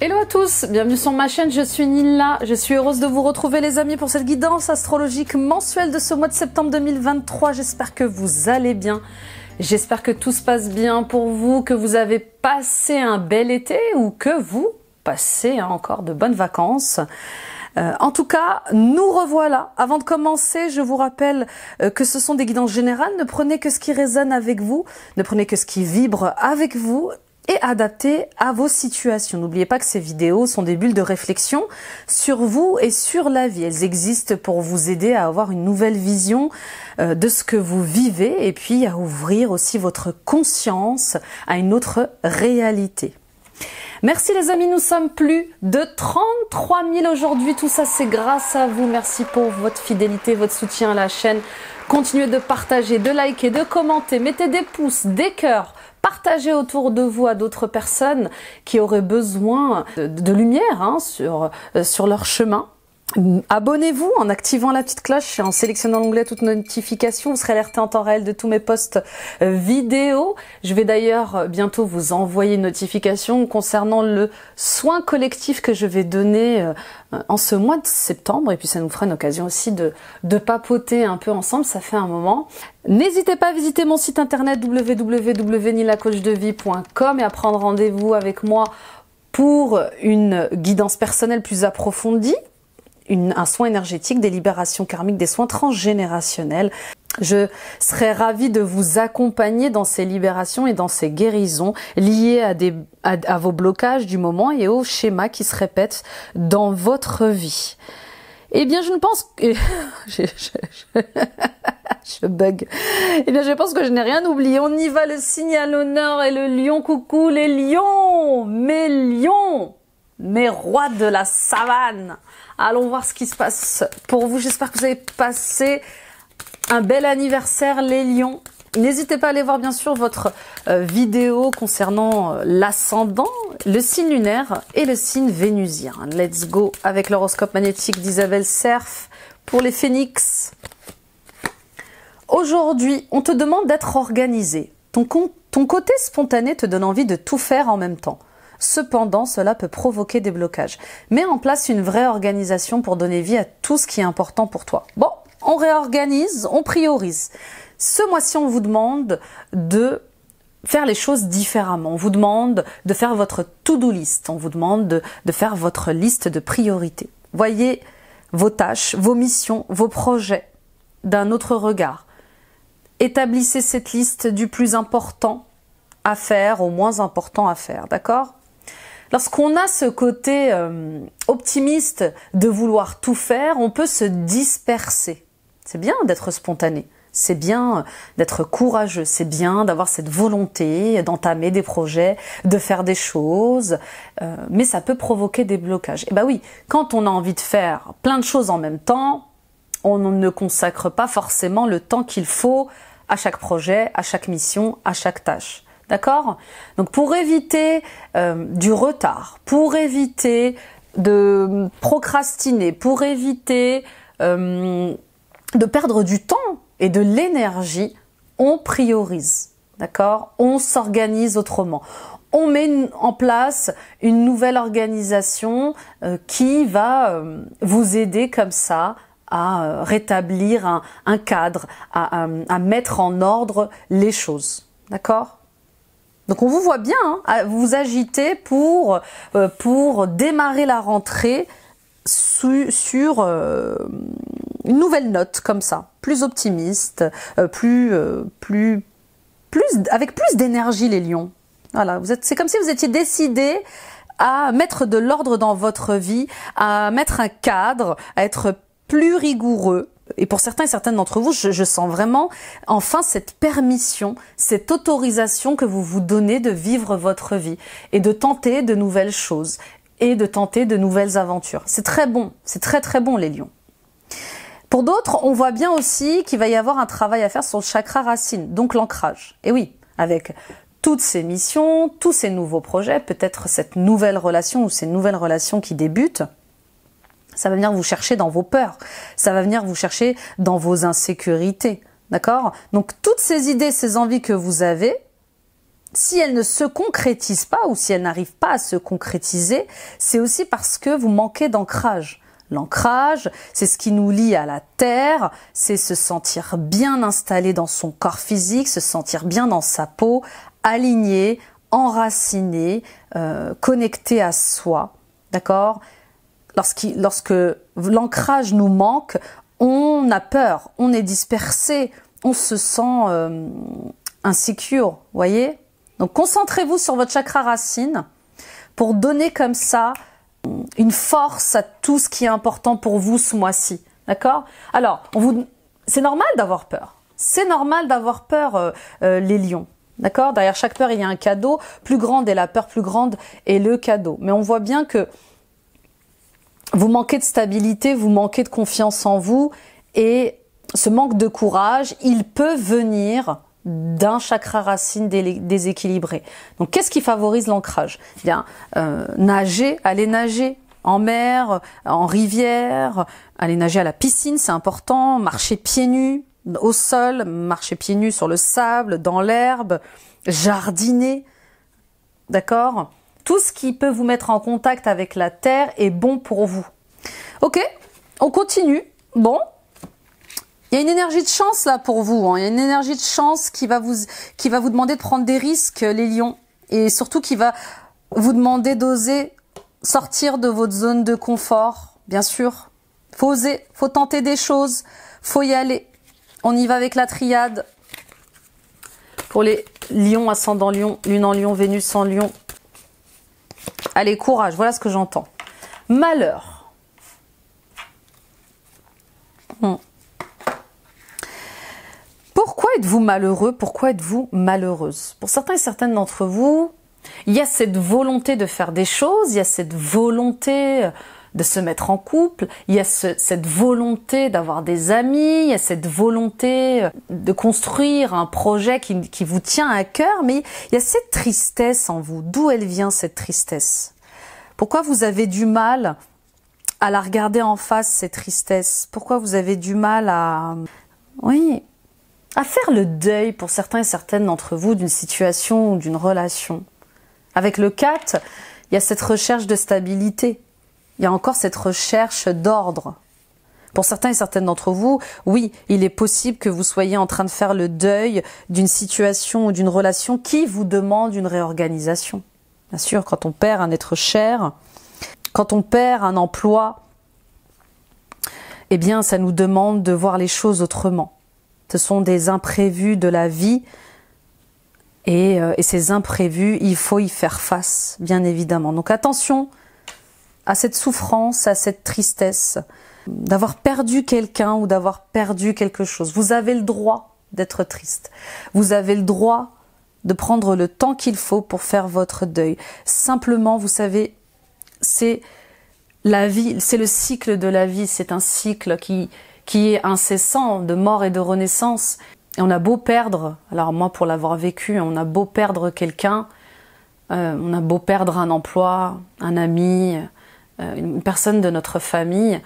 Hello à tous, bienvenue sur ma chaîne, je suis Nila, je suis heureuse de vous retrouver les amis pour cette guidance astrologique mensuelle de ce mois de septembre 2023. J'espère que vous allez bien, j'espère que tout se passe bien pour vous, que vous avez passé un bel été ou que vous passez encore de bonnes vacances. En tout cas, nous revoilà. Avant de commencer, je vous rappelle que ce sont des guidances générales, ne prenez que ce qui résonne avec vous, ne prenez que ce qui vibre avec vous, et adapté à vos situations. N'oubliez pas que ces vidéos sont des bulles de réflexion sur vous et sur la vie. Elles existent pour vous aider à avoir une nouvelle vision de ce que vous vivez et puis à ouvrir aussi votre conscience à une autre réalité. Merci les amis, nous sommes plus de 33 000 aujourd'hui. Tout ça, c'est grâce à vous. Merci pour votre fidélité, votre soutien à la chaîne. Continuez de partager, de liker, de commenter. Mettez des pouces, des cœurs. Partagez autour de vous à d'autres personnes qui auraient besoin de lumière sur leur chemin. Abonnez-vous en activant la petite cloche et en sélectionnant l'onglet toutes notifications. Vous serez alerté en temps réel de tous mes posts vidéo. Je vais d'ailleurs bientôt vous envoyer une notification concernant le soin collectif que je vais donner en ce mois de septembre. Et puis ça nous fera une occasion aussi de papoter un peu ensemble. Ça fait un moment. N'hésitez pas à visiter mon site internet www.nilacoachdevie.com et à prendre rendez-vous avec moi pour une guidance personnelle plus approfondie. Un soin énergétique, des libérations karmiques, des soins transgénérationnels. Je serais ravie de vous accompagner dans ces libérations et dans ces guérisons liées à vos blocages du moment et aux schémas qui se répètent dans votre vie. Eh bien, je ne pense que... je bug. Eh bien, je pense que je n'ai rien oublié. On y va, le signe à l'honneur et le lion. Coucou les lions, mes rois de la savane. Allons voir ce qui se passe pour vous. J'espère que vous avez passé un bel anniversaire, les lions. N'hésitez pas à aller voir bien sûr votre vidéo concernant l'ascendant, le signe lunaire et le signe vénusien. Let's go avec l'horoscope magnétique d'Isabelle Serf pour les phénix. Aujourd'hui, on te demande d'être organisé. Ton côté spontané te donne envie de tout faire en même temps. Cependant, cela peut provoquer des blocages. Mets en place une vraie organisation pour donner vie à tout ce qui est important pour toi. Bon, on réorganise, on priorise. Ce mois-ci, on vous demande de faire les choses différemment. On vous demande de faire votre to-do list. On vous demande de faire votre liste de priorités. Voyez vos tâches, vos missions, vos projets d'un autre regard. Établissez cette liste du plus important à faire au moins important à faire, d'accord ? Lorsqu'on a ce côté optimiste de vouloir tout faire, on peut se disperser. C'est bien d'être spontané, c'est bien d'être courageux, c'est bien d'avoir cette volonté d'entamer des projets, de faire des choses, mais ça peut provoquer des blocages. Et bah oui, quand on a envie de faire plein de choses en même temps, on ne consacre pas forcément le temps qu'il faut à chaque projet, à chaque mission, à chaque tâche. D'accord ? Donc pour éviter du retard, pour éviter de procrastiner, pour éviter de perdre du temps et de l'énergie, on priorise. D'accord ? On s'organise autrement. On met en place une nouvelle organisation qui va vous aider comme ça à rétablir un cadre, à mettre en ordre les choses. D'accord ? Donc on vous voit bien vous agiter pour démarrer la rentrée sur une nouvelle note comme ça, plus optimiste, avec plus d'énergie les lions. Voilà, c'est comme si vous étiez décidés à mettre de l'ordre dans votre vie, à mettre un cadre, à être plus rigoureux. Et pour certains et certaines d'entre vous, je sens vraiment enfin cette permission, cette autorisation que vous vous donnez de vivre votre vie et de tenter de nouvelles choses et de tenter de nouvelles aventures. C'est très bon, c'est très très bon les lions. Pour d'autres, on voit bien aussi qu'il va y avoir un travail à faire sur le chakra racine, donc l'ancrage. Et oui, avec toutes ces missions, tous ces nouveaux projets, peut-être cette nouvelle relation ou ces nouvelles relations qui débutent, ça va venir vous chercher dans vos peurs, ça va venir vous chercher dans vos insécurités, d'accord ? Donc toutes ces idées, ces envies que vous avez, si elle ne se concrétise pas ou si elle n'arrive pas à se concrétiser, c'est aussi parce que vous manquez d'ancrage. L'ancrage, c'est ce qui nous lie à la terre, c'est se sentir bien installé dans son corps physique, se sentir bien dans sa peau, aligné, enraciné, connecté à soi, d'accord? Lorsque l'ancrage nous manque, on a peur, on est dispersé, on se sent insécure, voyez? Donc concentrez-vous sur votre chakra racine pour donner comme ça une force à tout ce qui est important pour vous ce mois-ci, d'accord? Alors, c'est normal d'avoir peur. C'est normal d'avoir peur, les lions, d'accord? Derrière chaque peur, il y a un cadeau. Plus grande est la peur, plus grande est le cadeau. Mais on voit bien que vous manquez de stabilité, vous manquez de confiance en vous, et ce manque de courage, il peut venir d'un chakra racine déséquilibré. Donc, qu'est-ce qui favorise l'ancrage? Eh bien, nager, aller nager en mer, en rivière, aller nager à la piscine, c'est important, marcher pieds nus au sol, marcher pieds nus sur le sable, dans l'herbe, jardiner, d'accord? Tout ce qui peut vous mettre en contact avec la terre est bon pour vous. Ok, on continue. Bon. Il y a une énergie de chance là pour vous, hein. Il y a une énergie de chance qui va vous demander de prendre des risques, les lions. Et surtout qui va vous demander d'oser sortir de votre zone de confort, bien sûr. Faut oser, faut tenter des choses, faut y aller. On y va avec la triade. Pour les lions, ascendant lion, lune en lion, Vénus en lion. Allez, courage, voilà ce que j'entends. Malheur. Pourquoi êtes-vous malheureux? Pourquoi êtes-vous malheureuse? Pour certains et certaines d'entre vous, il y a cette volonté de faire des choses, il y a cette volonté de se mettre en couple, il y a cette volonté d'avoir des amis, il y a cette volonté de construire un projet qui vous tient à cœur, mais il y a cette tristesse en vous. D'où elle vient cette tristesse? Pourquoi vous avez du mal à la regarder en face, cette tristesse? Pourquoi vous avez du mal à... Oui, à faire le deuil pour certains et certaines d'entre vous d'une situation ou d'une relation? Avec le 4, il y a cette recherche de stabilité. Il y a encore cette recherche d'ordre. Pour certains et certaines d'entre vous, oui, il est possible que vous soyez en train de faire le deuil d'une situation ou d'une relation qui vous demande une réorganisation. Bien sûr, quand on perd un être cher, quand on perd un emploi, eh bien, ça nous demande de voir les choses autrement. Ce sont des imprévus de la vie et ces imprévus, il faut y faire face, bien évidemment. Donc attention à cette souffrance, à cette tristesse, d'avoir perdu quelqu'un ou d'avoir perdu quelque chose. Vous avez le droit d'être triste. Vous avez le droit de prendre le temps qu'il faut pour faire votre deuil. Simplement, vous savez, c'est la vie, c'est le cycle de la vie, c'est un cycle qui est incessant de mort et de renaissance. Et on a beau perdre, alors moi pour l'avoir vécu, on a beau perdre quelqu'un, on a beau perdre un emploi, un ami, une personne de notre famille,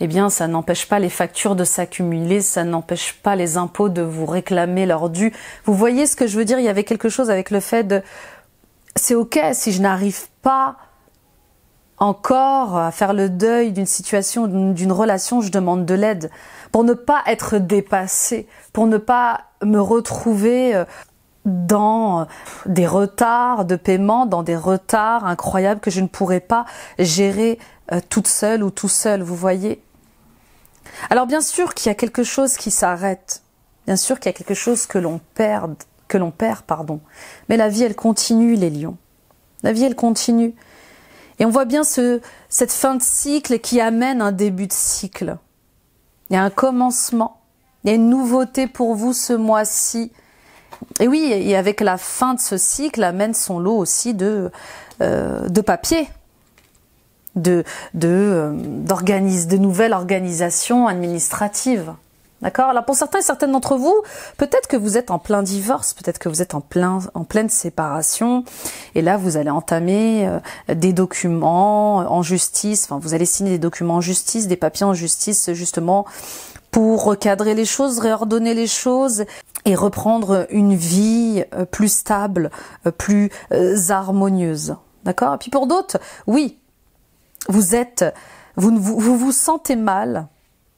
eh bien ça n'empêche pas les factures de s'accumuler, ça n'empêche pas les impôts de vous réclamer leur dû. Vous voyez ce que je veux dire? Il y avait quelque chose avec le fait de... C'est ok si je n'arrive pas encore à faire le deuil d'une situation, d'une relation, je demande de l'aide pour ne pas être dépassée, pour ne pas me retrouver dans des retards de paiement, dans des retards incroyables que je ne pourrais pas gérer toute seule ou tout seul, vous voyez. Alors bien sûr qu'il y a quelque chose qui s'arrête, bien sûr qu'il y a quelque chose que l'on perd, pardon. Mais la vie, elle continue, les lions. La vie, elle continue. Et on voit bien cette fin de cycle qui amène un début de cycle. Il y a un commencement, il y a une nouveauté pour vous ce mois-ci. Et oui, et avec la fin de ce cycle amène son lot aussi de papier, de nouvelles organisations administratives. D'accord? Alors pour certains et certaines d'entre vous, peut-être que vous êtes en plein divorce, peut-être que vous êtes en pleine séparation, et là vous allez entamer des documents en justice, enfin vous allez signer des documents en justice, des papiers en justice justement pour recadrer les choses, réordonner les choses et reprendre une vie plus stable, plus harmonieuse. D'accord? Et puis pour d'autres, oui, vous vous sentez mal,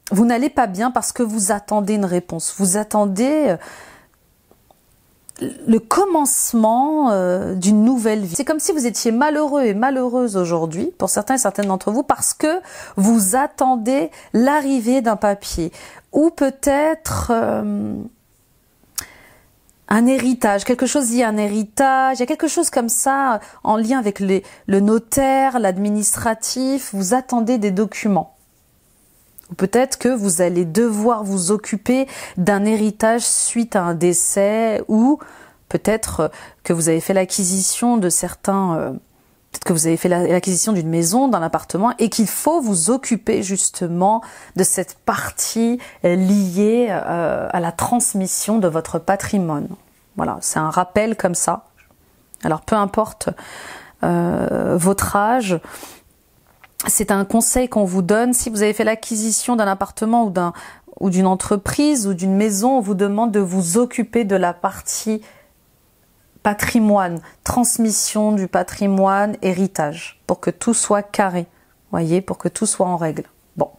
vous n'allez pas bien parce que vous attendez une réponse, vous attendez le commencement d'une nouvelle vie. C'est comme si vous étiez malheureux et malheureuse aujourd'hui, pour certains et certaines d'entre vous, parce que vous attendez l'arrivée d'un papier, ou peut-être un héritage, quelque chose lié à un héritage, il y a quelque chose comme ça en lien avec le notaire, l'administratif, vous attendez des documents. Ou peut-être que vous allez devoir vous occuper d'un héritage suite à un décès, ou peut-être que vous avez fait l'acquisition de certains... peut-être que vous avez fait l'acquisition d'une maison, d'un appartement, et qu'il faut vous occuper justement de cette partie liée à la transmission de votre patrimoine. Voilà, c'est un rappel comme ça. Alors peu importe votre âge, c'est un conseil qu'on vous donne. Si vous avez fait l'acquisition d'un appartement ou d'une entreprise ou d'une maison, on vous demande de vous occuper de la partie patrimoine, transmission du patrimoine, héritage, pour que tout soit carré, voyez, pour que tout soit en règle. Bon.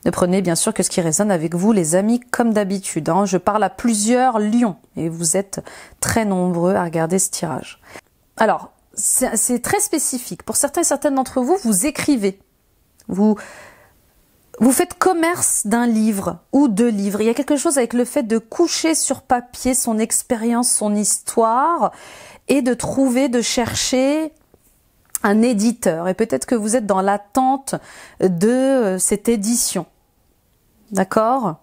Ne prenez bien sûr que ce qui résonne avec vous, les amis, comme d'habitude. Hein. Je parle à plusieurs lions et vous êtes très nombreux à regarder ce tirage. Alors, c'est très spécifique. Pour certains et certaines d'entre vous, vous écrivez. Vous faites commerce d'un livre ou de livres. Il y a quelque chose avec le fait de coucher sur papier son expérience, son histoire, et de trouver, de chercher un éditeur. Et peut-être que vous êtes dans l'attente de cette édition. D'accord ?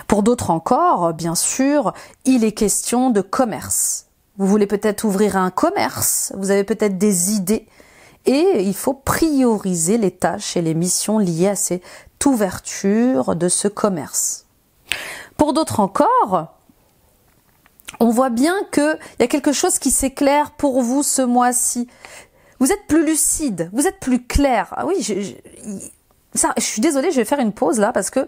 Pour d'autres encore, bien sûr, il est question de commerce. Vous voulez peut-être ouvrir un commerce, vous avez peut-être des idées, et il faut prioriser les tâches et les missions liées à cette ouverture de ce commerce. Pour d'autres encore, on voit bien qu'il y a quelque chose qui s'éclaire pour vous ce mois-ci. Vous êtes plus lucide, vous êtes plus clair. Ah oui, je suis désolée, je vais faire une pause là parce que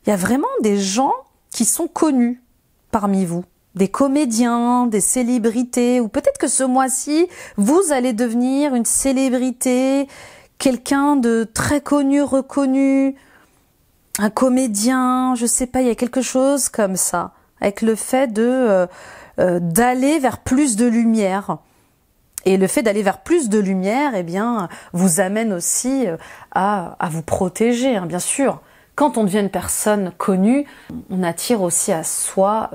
il y a vraiment des gens qui sont connus parmi vous. Des comédiens, des célébrités, ou peut-être que ce mois-ci, vous allez devenir une célébrité, quelqu'un de très connu, reconnu, un comédien, je sais pas, il y a quelque chose comme ça, avec le fait d'aller vers plus de lumière. Et le fait d'aller vers plus de lumière, eh bien, vous amène aussi à vous protéger, hein, bien sûr. Quand on devient une personne connue, on attire aussi à soi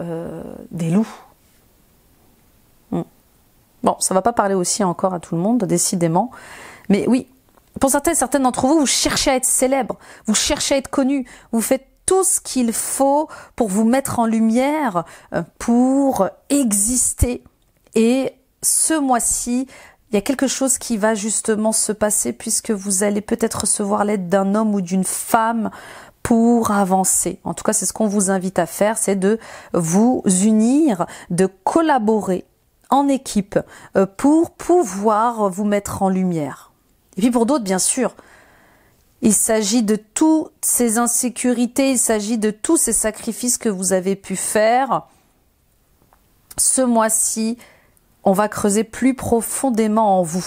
des loups. Bon, ça va pas parler aussi encore à tout le monde, décidément. Mais oui, pour certains et certaines d'entre vous, vous cherchez à être célèbre, vous cherchez à être connu, vous faites tout ce qu'il faut pour vous mettre en lumière, pour exister. Et ce mois-ci, il y a quelque chose qui va justement se passer puisque vous allez peut-être recevoir l'aide d'un homme ou d'une femme pour avancer. En tout cas, c'est ce qu'on vous invite à faire, c'est de vous unir, de collaborer en équipe pour pouvoir vous mettre en lumière. Et puis pour d'autres, bien sûr, il s'agit de toutes ces insécurités, il s'agit de tous ces sacrifices que vous avez pu faire. Ce mois-ci, on va creuser plus profondément en vous.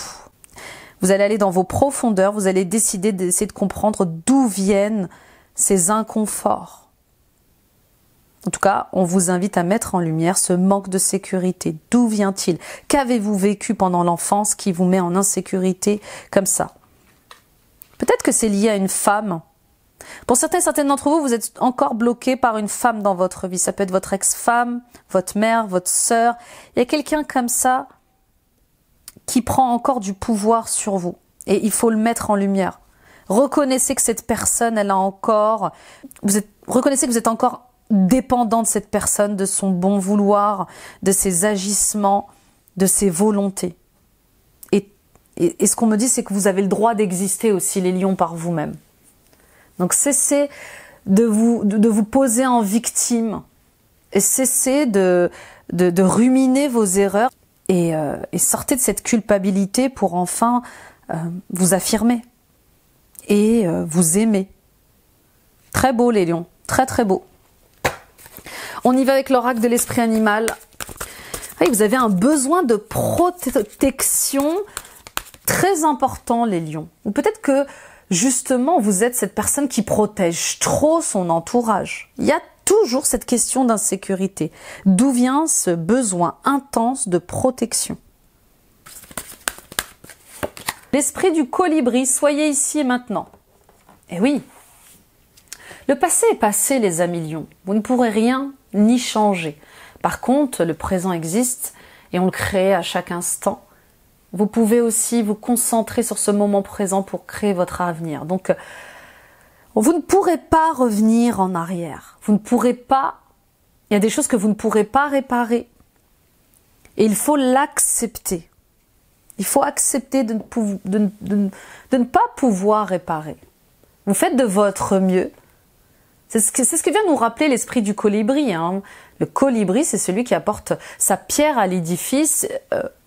Vous allez aller dans vos profondeurs, vous allez décider d'essayer de comprendre d'où viennent ces inconforts. En tout cas, on vous invite à mettre en lumière ce manque de sécurité. D'où vient-il? Qu'avez-vous vécu pendant l'enfance qui vous met en insécurité comme ça? Peut-être que c'est lié à une femme. Pour certains et certaines d'entre vous, vous êtes encore bloqué par une femme dans votre vie. Ça peut être votre ex-femme, votre mère, votre sœur. Il y a quelqu'un comme ça qui prend encore du pouvoir sur vous. Et il faut le mettre en lumière. Reconnaissez que cette personne, elle a encore... Reconnaissez que vous êtes encore dépendant de cette personne, de son bon vouloir, de ses agissements, de ses volontés. Et ce qu'on me dit, c'est que vous avez le droit d'exister aussi, les lions, par vous-même. Donc cessez de vous poser en victime et cessez de ruminer vos erreurs et sortez de cette culpabilité pour enfin vous affirmer et vous aimer. Très beau les lions, très très beau. On y va avec l'oracle de l'esprit animal. Oui, vous avez un besoin de protection très important les lions. Ou peut-être que justement vous êtes cette personne qui protège trop son entourage. Il y a toujours cette question d'insécurité. D'où vient ce besoin intense de protection? L'esprit du colibri, soyez ici et maintenant. Eh oui, le passé est passé les amis lions. Vous ne pourrez rien ni changer. Par contre, le présent existe et on le crée à chaque instant. Vous pouvez aussi vous concentrer sur ce moment présent pour créer votre avenir. Donc, vous ne pourrez pas revenir en arrière. Vous ne pourrez pas... Il y a des choses que vous ne pourrez pas réparer. Et il faut l'accepter. Il faut accepter de ne pas pouvoir réparer. Vous faites de votre mieux. C'est ce que vient nous rappeler l'esprit du colibri. Hein. Le colibri, c'est celui qui apporte sa pierre à l'édifice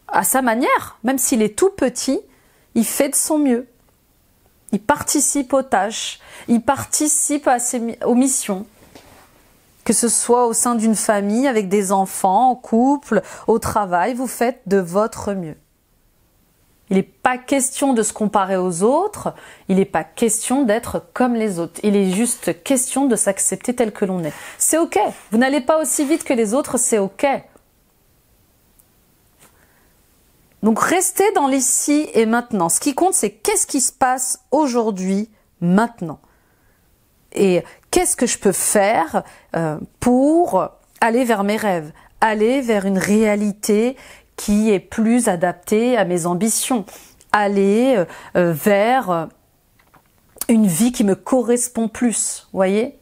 à sa manière. Même s'il est tout petit, il fait de son mieux. Il participe aux tâches, il participe aux missions. Que ce soit au sein d'une famille, avec des enfants, en couple, au travail, vous faites de votre mieux. Il n'est pas question de se comparer aux autres, il n'est pas question d'être comme les autres. Il est juste question de s'accepter tel que l'on est. C'est ok, vous n'allez pas aussi vite que les autres, c'est ok. Donc restez dans l'ici et maintenant. Ce qui compte, c'est qu'est-ce qui se passe aujourd'hui, maintenant. Et qu'est-ce que je peux faire pour aller vers mes rêves, aller vers une réalité qui est plus adaptée à mes ambitions, aller vers une vie qui me correspond plus, voyez?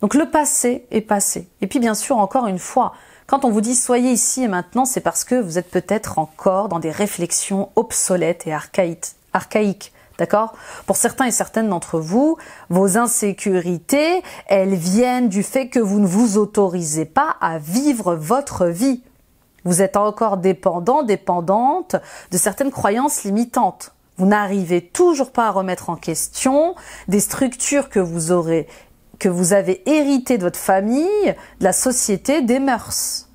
Donc le passé est passé. Et puis bien sûr, encore une fois, quand on vous dit soyez ici et maintenant, c'est parce que vous êtes peut-être encore dans des réflexions obsolètes et archaïques. D'accord? Pour certains et certaines d'entre vous, vos insécurités, elles viennent du fait que vous ne vous autorisez pas à vivre votre vie. Vous êtes encore dépendant, dépendante de certaines croyances limitantes. Vous n'arrivez toujours pas à remettre en question des structures que vous avez héritées de votre famille, de la société, des mœurs.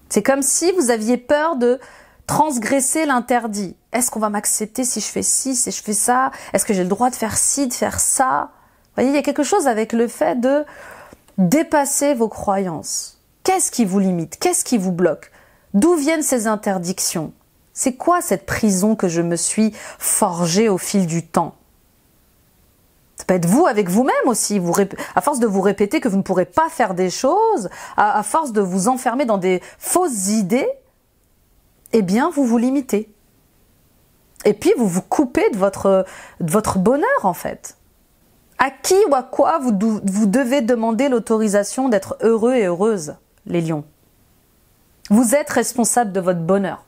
C'est comme si vous aviez peur de transgresser l'interdit. Est-ce qu'on va m'accepter si je fais ci, si je fais ça? Est-ce que j'ai le droit de faire ci, de faire ça? Vous voyez, il y a quelque chose avec le fait de dépasser vos croyances. Qu'est-ce qui vous limite? Qu'est-ce qui vous bloque? D'où viennent ces interdictions? C'est quoi cette prison que je me suis forgée au fil du temps? Ça peut être vous avec vous-même aussi, à force de vous répéter que vous ne pourrez pas faire des choses, à force de vous enfermer dans des fausses idées, eh bien vous vous limitez. Et puis vous vous coupez de votre bonheur en fait. À qui ou à quoi vous devez demander l'autorisation d'être heureux et heureuse, les lions? Vous êtes responsable de votre bonheur.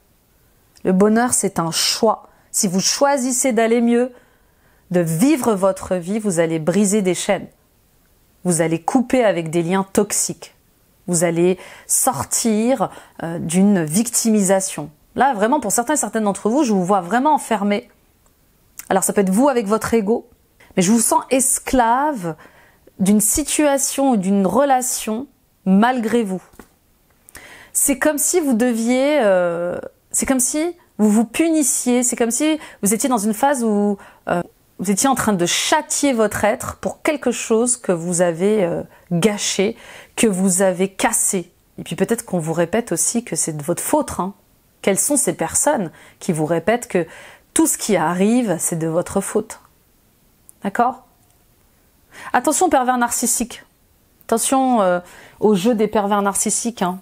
Le bonheur, c'est un choix. Si vous choisissez d'aller mieux, de vivre votre vie, vous allez briser des chaînes. Vous allez couper avec des liens toxiques. Vous allez sortir d'une victimisation. Là, vraiment, pour certains et certaines d'entre vous, je vous vois vraiment enfermés. Alors, ça peut être vous avec votre ego, mais je vous sens esclave d'une situation ou d'une relation malgré vous. C'est comme si vous deviez... c'est comme si vous vous punissiez, c'est comme si vous étiez dans une phase où vous étiez en train de châtier votre être pour quelque chose que vous avez gâché, que vous avez cassé. Et puis peut-être qu'on vous répète aussi que c'est de votre faute. Hein. Quelles sont ces personnes qui vous répètent que tout ce qui arrive, c'est de votre faute? D'accord? Attention aux pervers narcissiques. Attention au jeu des pervers narcissiques. Hein.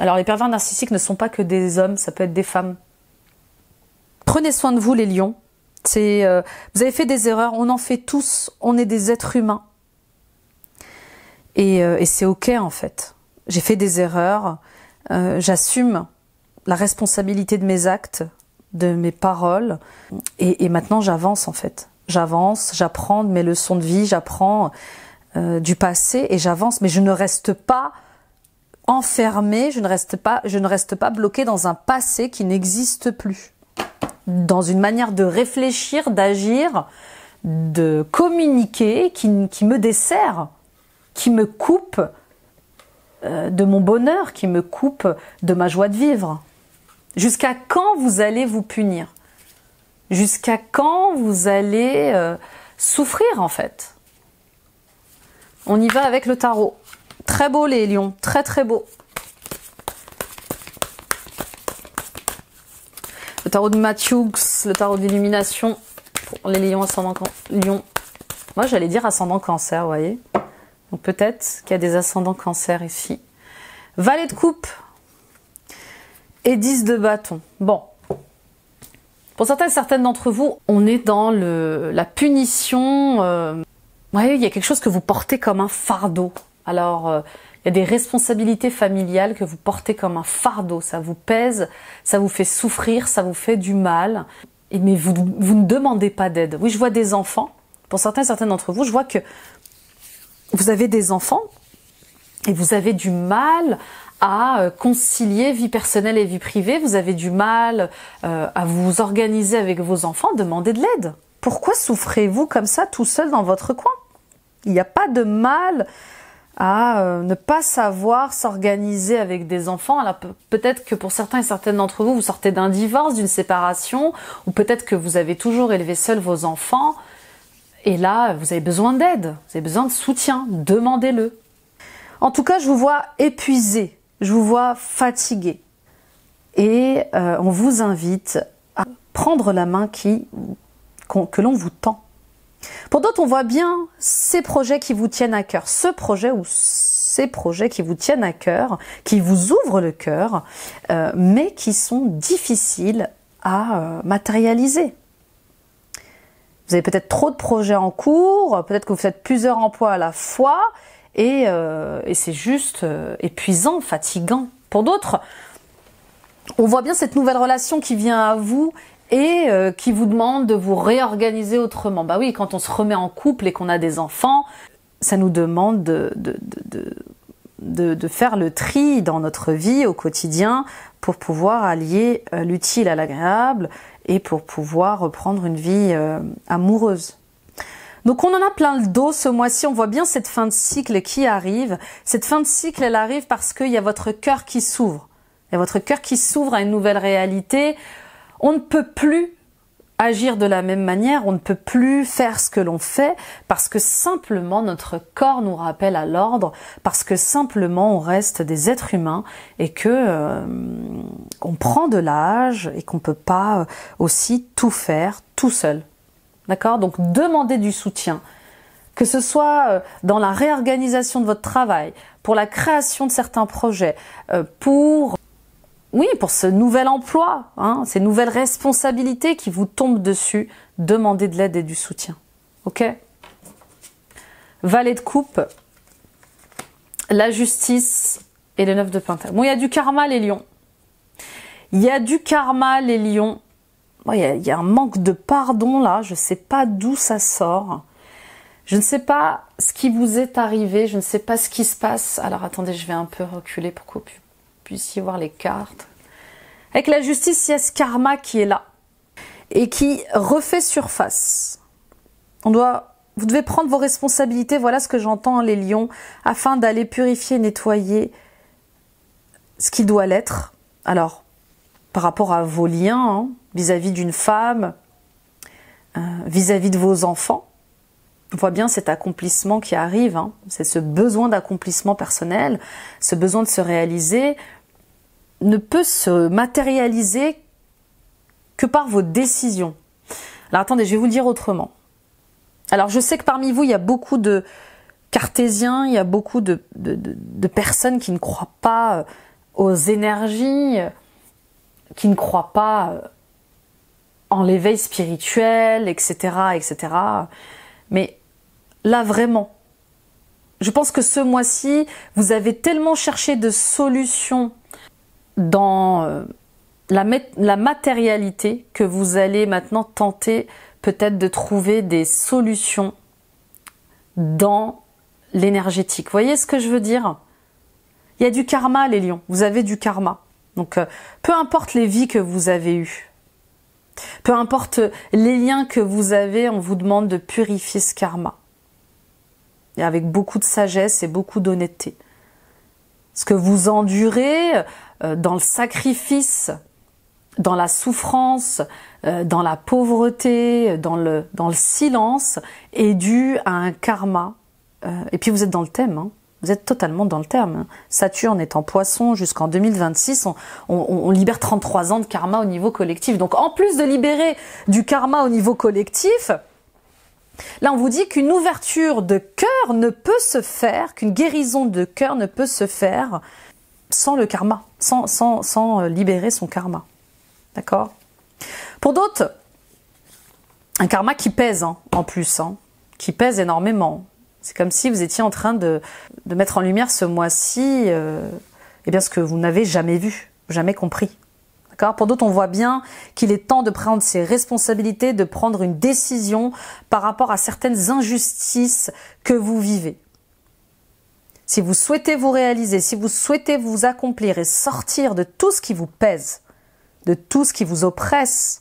Alors les pervers narcissiques ne sont pas que des hommes, ça peut être des femmes. Prenez soin de vous les lions. Vous avez fait des erreurs, on en fait tous, on est des êtres humains. Et c'est ok en fait. J'ai fait des erreurs, j'assume la responsabilité de mes actes, de mes paroles, et maintenant j'avance en fait. J'avance, j'apprends de mes leçons de vie, j'apprends du passé et j'avance, mais je ne reste pas enfermée, je ne reste pas bloquée dans un passé qui n'existe plus. Dans une manière de réfléchir, d'agir, de communiquer, qui me dessert, qui me coupe de mon bonheur, qui me coupe de ma joie de vivre. Jusqu'à quand vous allez vous punir? Jusqu'à quand vous allez souffrir en fait? On y va avec le tarot. Très beau les lions, très très beau. Le tarot de Matthews, le tarot d'illumination pour les lions ascendant lion. Moi j'allais dire ascendant cancer, vous voyez. Donc peut-être qu'il y a des ascendants cancer ici. Valet de coupe et 10 de bâton. Bon. Pour certaines d'entre vous, on est dans la punition. Vous voyez, il y a quelque chose que vous portez comme un fardeau. Alors, il y a des responsabilités familiales que vous portez comme un fardeau. Ça vous pèse, ça vous fait souffrir, ça vous fait du mal. Mais vous ne demandez pas d'aide. Oui, je vois des enfants. Pour certaines d'entre vous, je vois que vous avez des enfants et vous avez du mal à concilier vie personnelle et vie privée. Vous avez du mal à vous organiser avec vos enfants. Demandez de l'aide. Pourquoi souffrez-vous comme ça tout seul dans votre coin? Il n'y a pas de mal à ne pas savoir s'organiser avec des enfants. Alors peut-être que pour certains et certaines d'entre vous, vous sortez d'un divorce, d'une séparation, ou peut-être que vous avez toujours élevé seul vos enfants, et là, vous avez besoin d'aide, vous avez besoin de soutien, demandez-le. En tout cas, je vous vois épuisé, je vous vois fatigué, et on vous invite à prendre la main que l'on vous tend. Pour d'autres, on voit bien ces projets qui vous tiennent à cœur, ce projet ou ces projets qui vous tiennent à cœur, qui vous ouvrent le cœur, mais qui sont difficiles à matérialiser. Vous avez peut-être trop de projets en cours, peut-être que vous faites plusieurs emplois à la fois, et c'est juste épuisant, fatigant. Pour d'autres, on voit bien cette nouvelle relation qui vient à vous et qui vous demande de vous réorganiser autrement. Bah oui, quand on se remet en couple et qu'on a des enfants, ça nous demande de faire le tri dans notre vie au quotidien pour pouvoir allier l'utile à l'agréable et pour pouvoir reprendre une vie amoureuse. Donc on en a plein le dos ce mois-ci, on voit bien cette fin de cycle qui arrive. Cette fin de cycle, elle arrive parce qu'il y a votre cœur qui s'ouvre. Il y a votre cœur qui s'ouvre à une nouvelle réalité. On ne peut plus agir de la même manière, on ne peut plus faire ce que l'on fait parce que simplement notre corps nous rappelle à l'ordre, parce que simplement on reste des êtres humains et que on prend de l'âge et qu'on peut pas aussi tout faire tout seul. D'accord? Donc demandez du soutien, que ce soit dans la réorganisation de votre travail, pour la création de certains projets, pour ce nouvel emploi, hein, ces nouvelles responsabilités qui vous tombent dessus, demandez de l'aide et du soutien. Ok? Valet de coupe, la justice et le 9 de pentacle. Bon, il y a du karma les lions. Il y a du karma les lions. Bon, il y a un manque de pardon là, je ne sais pas d'où ça sort. Je ne sais pas ce qui vous est arrivé, je ne sais pas ce qui se passe. Alors attendez, je vais un peu reculer pour que vous puissiez voir les cartes. Avec la justice, il y a ce karma qui est là et qui refait surface. Vous devez prendre vos responsabilités, voilà ce que j'entends les lions, afin d'aller purifier, nettoyer ce qui doit l'être. Alors, par rapport à vos liens, hein, vis-à-vis d'une femme, vis-à-vis de vos enfants, on voit bien cet accomplissement qui arrive, hein. C'est ce besoin d'accomplissement personnel, ce besoin de se réaliser, ne peut se matérialiser que par vos décisions. Alors attendez, je vais vous le dire autrement. Alors je sais que parmi vous, il y a beaucoup de cartésiens, il y a beaucoup de personnes qui ne croient pas aux énergies, qui ne croient pas en l'éveil spirituel, etc., etc. Mais là, vraiment, je pense que ce mois-ci, vous avez tellement cherché de solutions dans la matérialité que vous allez maintenant tenter peut-être de trouver des solutions dans l'énergétique. Vous voyez ce que je veux dire? Il y a du karma les lions, vous avez du karma. Donc peu importe les vies que vous avez eues, Peu importe les liens que vous avez, on vous demande de purifier ce karma. Et avec beaucoup de sagesse et beaucoup d'honnêteté. Ce que vous endurez dans le sacrifice, dans la souffrance, dans la pauvreté, dans le silence, est dû à un karma. Et puis vous êtes dans le thème, hein. Vous êtes totalement dans le terme. Saturne est en Poisson jusqu'en 2026. On libère 33 ans de karma au niveau collectif. Donc en plus de libérer du karma au niveau collectif, là on vous dit qu'une ouverture de cœur ne peut se faire, qu'une guérison de cœur ne peut se faire sans le karma, sans libérer son karma. D'accord? Pour d'autres, un karma qui pèse hein, en plus, hein, qui pèse énormément. C'est comme si vous étiez en train de mettre en lumière ce mois-ci eh bien, ce que vous n'avez jamais vu, jamais compris. D'accord? Pour d'autres, on voit bien qu'il est temps de prendre ses responsabilités, de prendre une décision par rapport à certaines injustices que vous vivez. Si vous souhaitez vous réaliser, si vous souhaitez vous accomplir et sortir de tout ce qui vous pèse, de tout ce qui vous oppresse,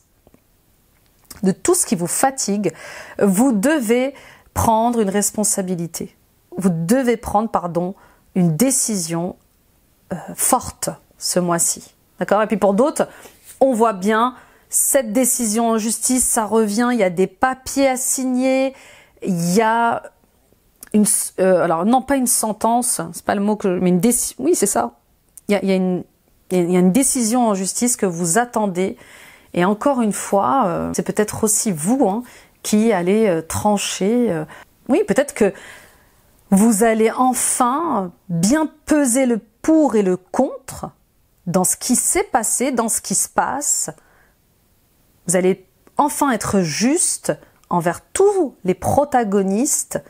de tout ce qui vous fatigue, vous devez prendre une responsabilité. Vous devez prendre, une décision forte ce mois-ci. D'accord? Et puis pour d'autres, on voit bien cette décision en justice, ça revient, il y a des papiers à signer, il y a une... alors non, pas une sentence, c'est pas le mot que... mais une décision... Oui, c'est ça. Il y a une décision en justice que vous attendez. Et encore une fois, c'est peut-être aussi vous hein, qui allez trancher. Oui, peut-être que vous allez enfin bien peser le pour et le contre dans ce qui s'est passé, dans ce qui se passe. Vous allez enfin être juste envers tous les protagonistes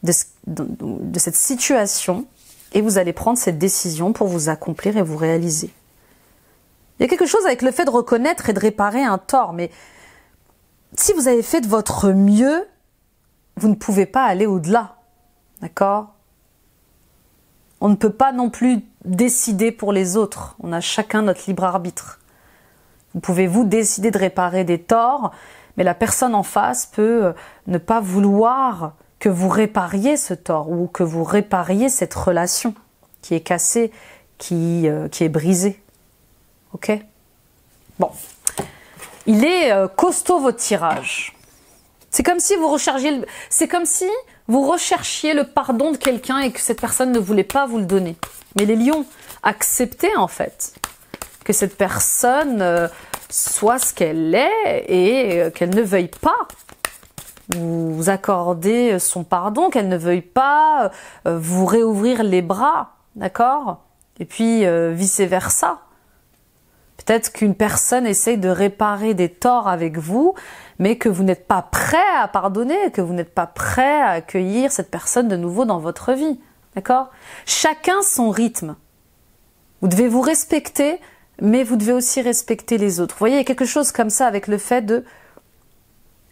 de cette situation et vous allez prendre cette décision pour vous accomplir et vous réaliser. Il y a quelque chose avec le fait de reconnaître et de réparer un tort, mais si vous avez fait de votre mieux, vous ne pouvez pas aller au-delà, d'accord? On ne peut pas non plus décider pour les autres, on a chacun notre libre arbitre. Vous pouvez vous décider de réparer des torts, mais la personne en face peut ne pas vouloir que vous répariez ce tort ou que vous répariez cette relation qui est cassée, qui est brisée. Ok? Bon. Il est costaud votre tirage. C'est comme si vous recherchiez le pardon de quelqu'un et que cette personne ne voulait pas vous le donner. Mais les lions, acceptez en fait que cette personne soit ce qu'elle est et qu'elle ne veuille pas vous accorder son pardon, qu'elle ne veuille pas vous réouvrir les bras, d'accord? Et puis vice-versa. Peut-être qu'une personne essaye de réparer des torts avec vous, mais que vous n'êtes pas prêt à pardonner, que vous n'êtes pas prêt à accueillir cette personne de nouveau dans votre vie. D'accord? Chacun son rythme. Vous devez vous respecter, mais vous devez aussi respecter les autres. Vous voyez, il y a quelque chose comme ça avec le fait de...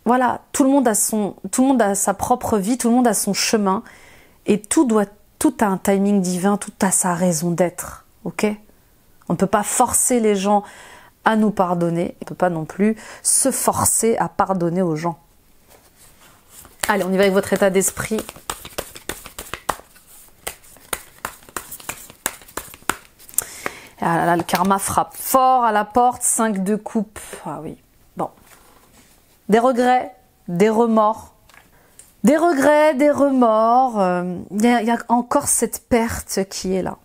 Voilà, tout le monde a sa propre vie, tout le monde a son chemin, et tout a un timing divin, tout a sa raison d'être. Ok? On ne peut pas forcer les gens à nous pardonner. On ne peut pas non plus se forcer à pardonner aux gens. Allez, on y va avec votre état d'esprit. Ah là là, le karma frappe fort à la porte. 5 de coupe. Ah oui. Bon. Des regrets, des remords. Des regrets, des remords. Il y a encore cette perte qui est là.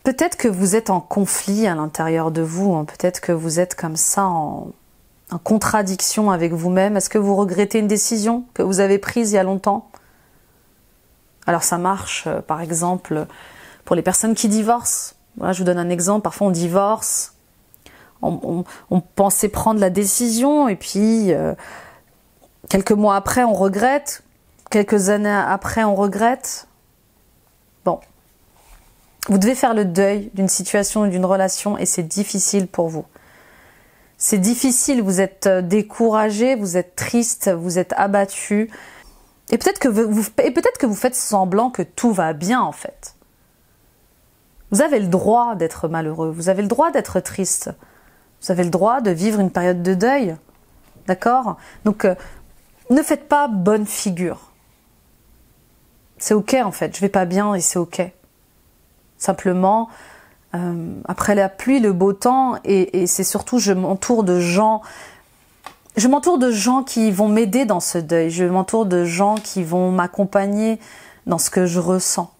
Peut-être que vous êtes en conflit à l'intérieur de vous, hein. Peut-être que vous êtes comme ça en contradiction avec vous-même. Est-ce que vous regrettez une décision que vous avez prise il y a longtemps? Alors ça marche, par exemple, pour les personnes qui divorcent. Voilà, je vous donne un exemple, parfois on divorce, on pensait prendre la décision et puis quelques mois après on regrette, quelques années après on regrette. Bon. Vous devez faire le deuil d'une situation ou d'une relation et c'est difficile pour vous. C'est difficile, vous êtes découragé, vous êtes triste, vous êtes abattu. Et peut-être que vous faites semblant que tout va bien en fait. Vous avez le droit d'être malheureux, vous avez le droit d'être triste. Vous avez le droit de vivre une période de deuil. d'accord? Donc, ne faites pas bonne figure. C'est ok en fait, je vais pas bien et c'est ok. Simplement, après la pluie, le beau temps, et c'est surtout, je m'entoure de gens qui vont m'aider dans ce deuil. Je m'entoure de gens qui vont m'accompagner dans ce que je ressens.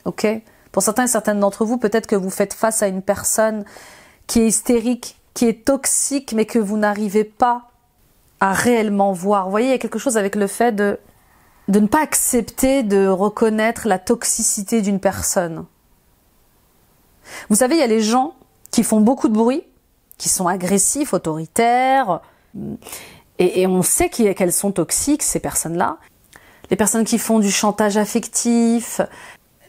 Ok? Pour certains et certaines d'entre vous, peut-être que vous faites face à une personne qui est hystérique, qui est toxique, mais que vous n'arrivez pas à réellement voir. Vous voyez, il y a quelque chose avec le fait de ne pas accepter de reconnaître la toxicité d'une personne. Vous savez, il y a les gens qui font beaucoup de bruit, qui sont agressifs, autoritaires, et on sait qu'elles sont toxiques, ces personnes-là. Les personnes qui font du chantage affectif,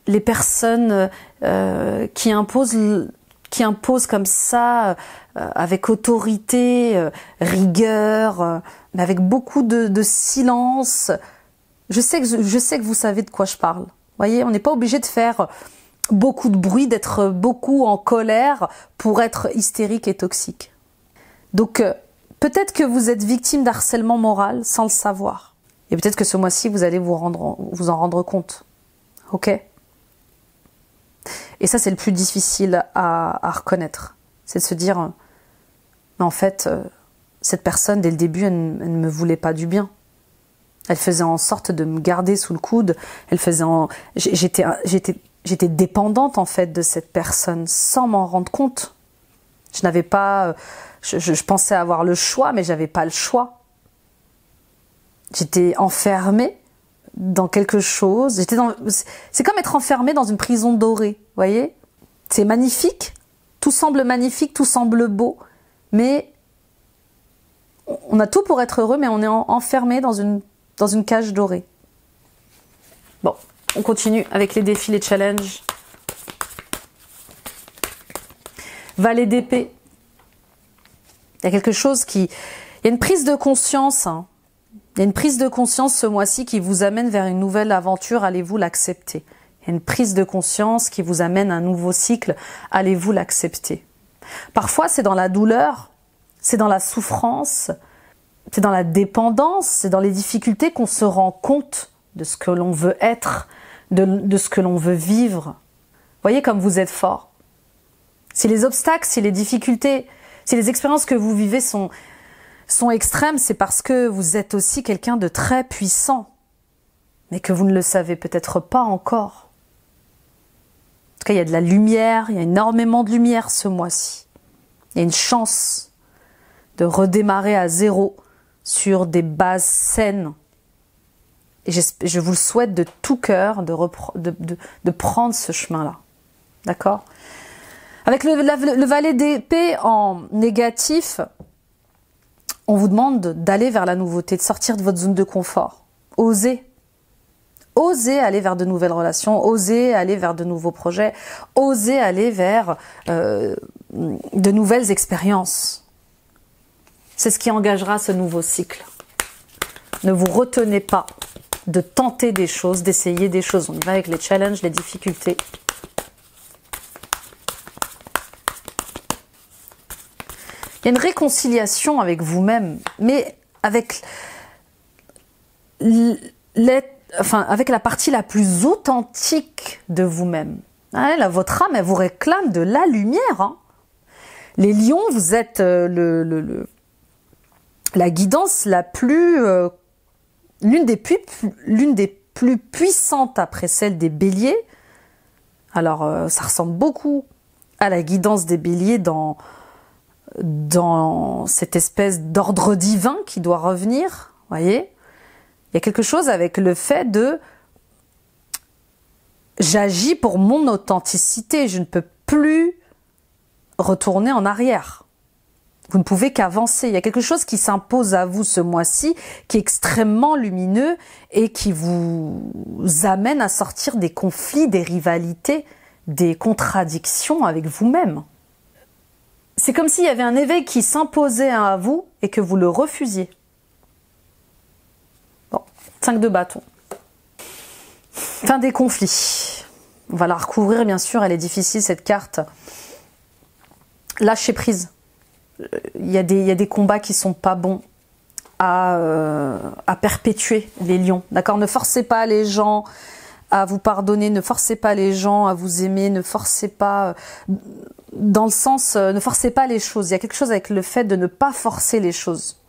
les personnes qui imposent comme ça, avec autorité, rigueur, mais avec beaucoup de silence. Je sais que vous savez de quoi je parle. Vous voyez, on n'est pas obligé de faire beaucoup de bruit, d'être beaucoup en colère pour être hystérique et toxique. Donc, peut-être que vous êtes victime d'harcèlement moral sans le savoir. Et peut-être que ce mois-ci, vous allez vous en rendre compte. Ok? Et ça, c'est le plus difficile à reconnaître. C'est de se dire, mais en fait, cette personne, dès le début, elle ne me voulait pas du bien. Elle faisait en sorte de me garder sous le coude. J'étais dépendante, en fait, de cette personne, sans m'en rendre compte. Je n'avais pas... Je pensais avoir le choix, mais j'avais pas le choix. J'étais enfermée dans quelque chose. C'est comme être enfermée dans une prison dorée, vous voyez? C'est magnifique, tout semble magnifique, tout semble beau, mais on a tout pour être heureux, mais on est enfermé dans une cage dorée. Bon, on continue avec les défis, les challenges. Valet d'épée. Il y a quelque chose il y a une prise de conscience, hein. Il y a une prise de conscience ce mois-ci qui vous amène vers une nouvelle aventure, allez-vous l'accepter? Il y a une prise de conscience qui vous amène à un nouveau cycle, allez-vous l'accepter? Parfois, c'est dans la douleur, c'est dans la souffrance, c'est dans la dépendance, c'est dans les difficultés qu'on se rend compte de ce que l'on veut être, de ce que l'on veut vivre. Voyez comme vous êtes fort. Si les obstacles, si les difficultés, si les expériences que vous vivez sont extrêmes, c'est parce que vous êtes aussi quelqu'un de très puissant, mais que vous ne le savez peut-être pas encore. En tout cas, il y a de la lumière, il y a énormément de lumière ce mois-ci. Il y a une chance de redémarrer à zéro sur des bases saines. Et je vous le souhaite de tout cœur de prendre ce chemin-là. D'accord? Avec le valet d'épée en négatif, on vous demande d'aller vers la nouveauté, de sortir de votre zone de confort. Osez. Osez aller vers de nouvelles relations, osez aller vers de nouveaux projets, osez aller vers de nouvelles expériences. C'est ce qui engagera ce nouveau cycle. Ne vous retenez pas de tenter des choses, d'essayer des choses. On y va avec les challenges, les difficultés. Il y a une réconciliation avec vous-même, mais avec avec la partie la plus authentique de vous-même. Hein, là, votre âme, elle vous réclame de la lumière. Hein. Les lions, vous êtes la guidance la plus... l'une des plus puissantes après celle des béliers. Alors, ça ressemble beaucoup à la guidance des béliers dans cette espèce d'ordre divin qui doit revenir, voyez. Il y a quelque chose avec le fait de j'agis pour mon authenticité, je ne peux plus retourner en arrière. Vous ne pouvez qu'avancer. Il y a quelque chose qui s'impose à vous ce mois-ci, qui est extrêmement lumineux et qui vous amène à sortir des conflits, des rivalités, des contradictions avec vous-même. C'est comme s'il y avait un éveil qui s'imposait à vous et que vous le refusiez. Bon, 5 de bâton. Fin des conflits. On va la recouvrir, bien sûr, elle est difficile cette carte. Lâcher prise. Il y a des combats qui sont pas bons. à perpétuer les lions. D'accord? Ne forcez pas les gens à vous pardonner, ne forcez pas les gens à vous aimer, ne forcez pas, dans le sens, ne forcez pas les choses. Il y a quelque chose avec le fait de ne pas forcer les choses.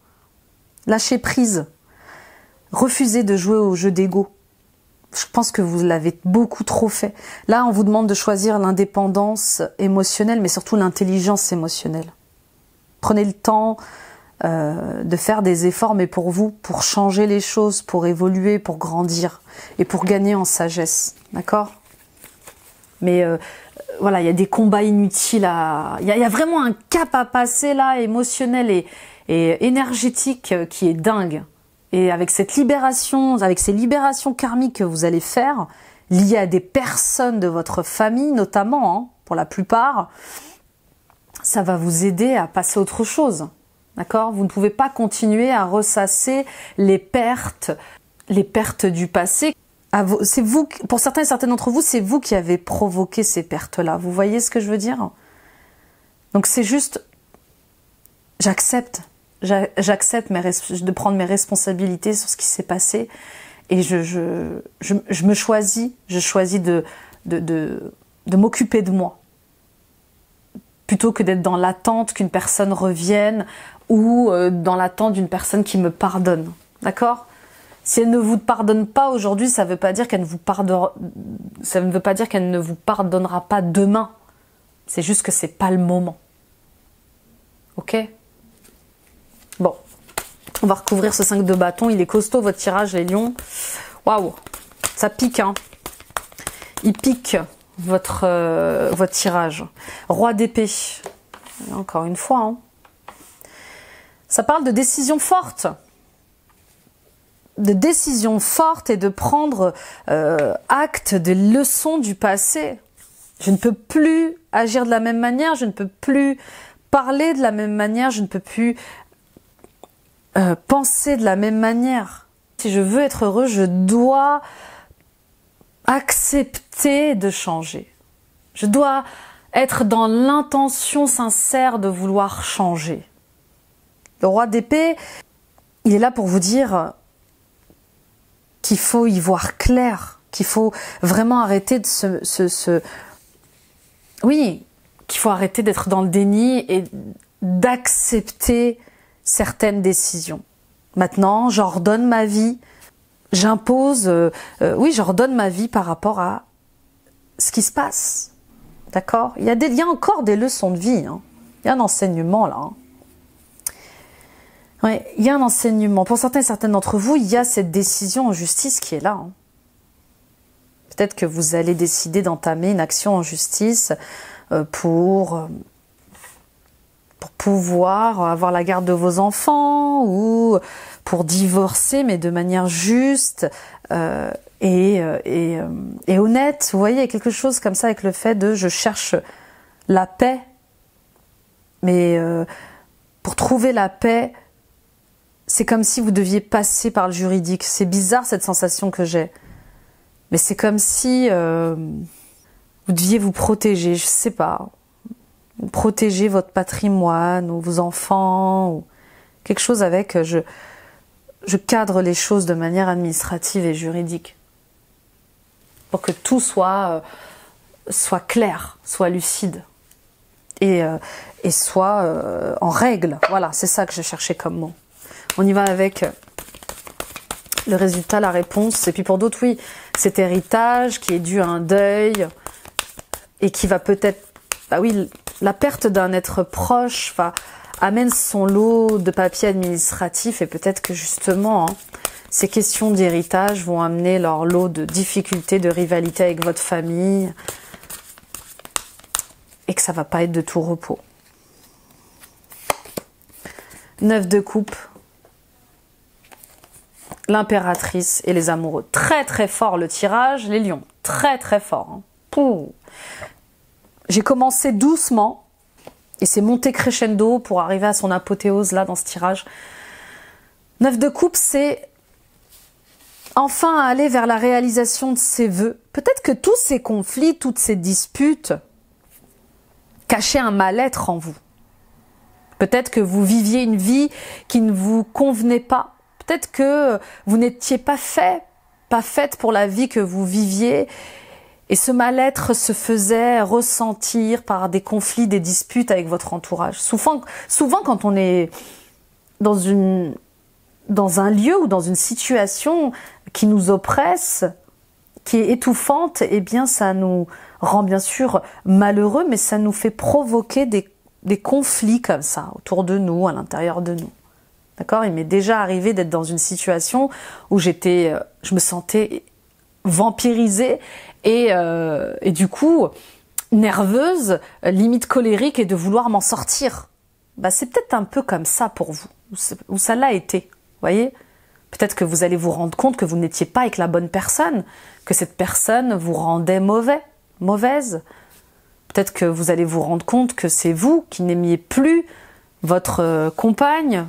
Lâchez prise. Refusez de jouer au jeu d'ego. Je pense que vous l'avez beaucoup trop fait. Là, on vous demande de choisir l'indépendance émotionnelle, mais surtout l'intelligence émotionnelle. Prenez le temps de faire des efforts, mais pour vous, pour changer les choses, pour évoluer, pour grandir et pour gagner en sagesse. D'accord? Mais voilà, il y a des combats inutiles à... Il y a vraiment un cap à passer là, émotionnel et énergétique qui est dingue. Et avec cette libération, avec ces libérations karmiques que vous allez faire, liées à des personnes de votre famille notamment, hein, pour la plupart, ça va vous aider à passer à autre chose. D'accord? Vous ne pouvez pas continuer à ressasser les pertes du passé. C'est vous, pour certains et certaines d'entre vous, c'est vous qui avez provoqué ces pertes-là. Vous voyez ce que je veux dire? Donc c'est juste, j'accepte de prendre mes responsabilités sur ce qui s'est passé et je me choisis, de m'occuper de moi. Plutôt que d'être dans l'attente qu'une personne revienne ou dans l'attente d'une personne qui me pardonne. D'accord? Si elle ne vous pardonne pas aujourd'hui, ça ne veut pas dire qu'elle ne vous pardonnera pas demain. C'est juste que c'est pas le moment. Ok? Bon. On va recouvrir ce 5 de bâton. Il est costaud votre tirage, les lions. Waouh! Ça pique, hein? Il pique votre tirage. Roi d'épée. Encore une fois, hein. Ça parle de décisions fortes. De décisions fortes et de prendre acte des leçons du passé. Je ne peux plus agir de la même manière, je ne peux plus parler de la même manière, je ne peux plus penser de la même manière. Si je veux être heureux, je dois accepter de changer. Je dois être dans l'intention sincère de vouloir changer. Le roi d'épée, il est là pour vous dire qu'il faut y voir clair, qu'il faut vraiment arrêter de Oui, qu'il faut arrêter d'être dans le déni et d'accepter certaines décisions. Maintenant, j'ordonne ma vie, j'impose, j'ordonne ma vie par rapport à ce qui se passe. D'accord? Il y a encore des leçons de vie, hein. Il y a un enseignement là. Hein. Ouais, il y a un enseignement. Pour certains et certaines d'entre vous, il y a cette décision en justice qui est là. Hein. Peut-être que vous allez décider d'entamer une action en justice pour pouvoir avoir la garde de vos enfants ou pour divorcer, mais de manière juste et honnête. Vous voyez, il y a quelque chose comme ça avec le fait de je cherche la paix, mais pour trouver la paix, c'est comme si vous deviez passer par le juridique. C'est bizarre cette sensation que j'ai. Mais c'est comme si vous deviez vous protéger, je sais pas. Protéger votre patrimoine ou vos enfants ou quelque chose avec je cadre les choses de manière administrative et juridique pour que tout soit clair, soit lucide et soit en règle. Voilà, c'est ça que je cherchais comme mot. On y va avec le résultat, la réponse. Et puis pour d'autres, oui, cet héritage qui est dû à un deuil et qui va peut-être... Bah oui, la perte d'un être proche amène son lot de papiers administratifs et peut-être que justement, hein, ces questions d'héritage vont amener leur lot de difficultés, de rivalité avec votre famille et que ça va pas être de tout repos. 9 de coupe. L'impératrice et les amoureux. Très très fort le tirage, les lions. Très très fort. Hein. J'ai commencé doucement et c'est monté crescendo pour arriver à son apothéose là dans ce tirage. 9 de coupe, c'est enfin aller vers la réalisation de ses vœux. Peut-être que tous ces conflits, toutes ces disputes cachaient un mal-être en vous. Peut-être que vous viviez une vie qui ne vous convenait pas. Peut-être que vous n'étiez pas faite pour la vie que vous viviez. Et ce mal-être se faisait ressentir par des conflits, des disputes avec votre entourage. Souvent quand on est dans un lieu ou dans une situation qui nous oppresse, qui est étouffante, eh bien ça nous rend bien sûr malheureux, mais ça nous fait provoquer des conflits comme ça, autour de nous, à l'intérieur de nous. D'accord ? Il m'est déjà arrivé d'être dans une situation où je me sentais vampirisée et du coup nerveuse, limite colérique et de vouloir m'en sortir. Bah, c'est peut-être un peu comme ça pour vous, où ça l'a été, voyez ? Peut-être que vous allez vous rendre compte que vous n'étiez pas avec la bonne personne, que cette personne vous rendait mauvaise. Peut-être que vous allez vous rendre compte que c'est vous qui n'aimiez plus votre compagne,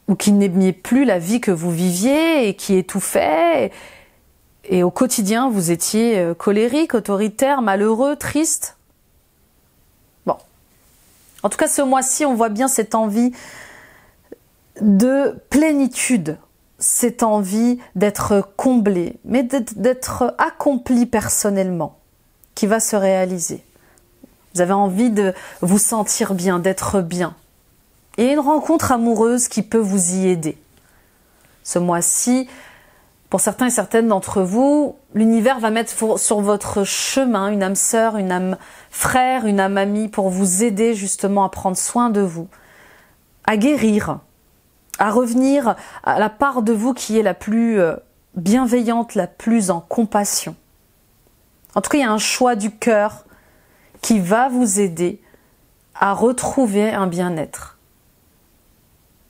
ou qui n'aimiez plus la vie que vous viviez et qui étouffait. Et au quotidien, vous étiez colérique, autoritaire, malheureux, triste. Bon. En tout cas, ce mois-ci, on voit bien cette envie de plénitude, cette envie d'être comblé, mais d'être accompli personnellement, qui va se réaliser. Vous avez envie de vous sentir bien, d'être bien. Et une rencontre amoureuse qui peut vous y aider. Ce mois-ci, pour certains et certaines d'entre vous, l'univers va mettre sur votre chemin une âme sœur, une âme frère, une âme amie pour vous aider justement à prendre soin de vous, à guérir, à revenir à la part de vous qui est la plus bienveillante, la plus en compassion. En tout cas, il y a un choix du cœur qui va vous aider à retrouver un bien-être.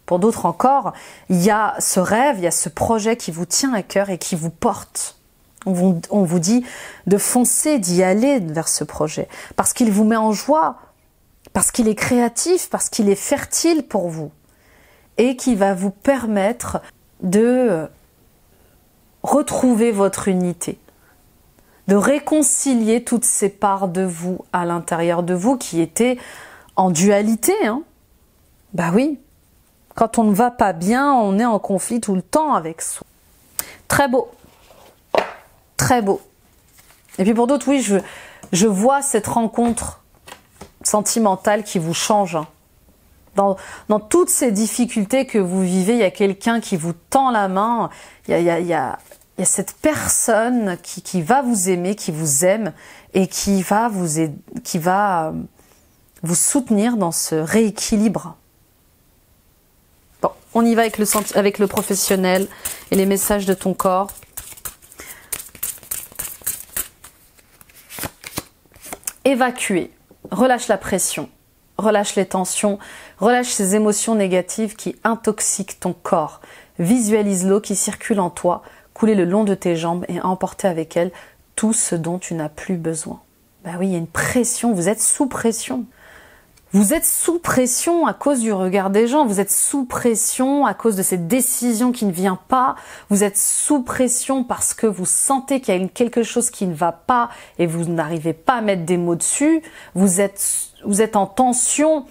Pour d'autres encore, il y a ce rêve, il y a ce projet qui vous tient à cœur et qui vous porte. On vous dit de foncer, d'y aller vers ce projet, parce qu'il vous met en joie, parce qu'il est créatif, parce qu'il est fertile pour vous, et qui va vous permettre de retrouver votre unité, de réconcilier toutes ces parts de vous à l'intérieur de vous qui étaient en dualité. Bah oui. Quand on ne va pas bien, on est en conflit tout le temps avec soi. Très beau. Très beau. Et puis pour d'autres, oui, je vois cette rencontre sentimentale qui vous change. Dans toutes ces difficultés que vous vivez, il y a quelqu'un qui vous tend la main. Il y a cette personne qui va vous aimer, qui vous aime et qui va vous soutenir dans ce rééquilibre. Bon, on y va avec le professionnel et les messages de ton corps. Évacuer, relâche la pression, relâche les tensions, relâche ces émotions négatives qui intoxiquent ton corps. Visualise l'eau qui circule en toi, couler le long de tes jambes et emporter avec elle tout ce dont tu n'as plus besoin. Bah oui, il y a une pression, vous êtes sous pression. Vous êtes sous pression à cause du regard des gens, vous êtes sous pression à cause de cette décision qui ne vient pas, vous êtes sous pression parce que vous sentez qu'il y a quelque chose qui ne va pas et vous n'arrivez pas à mettre des mots dessus, vous êtes en tension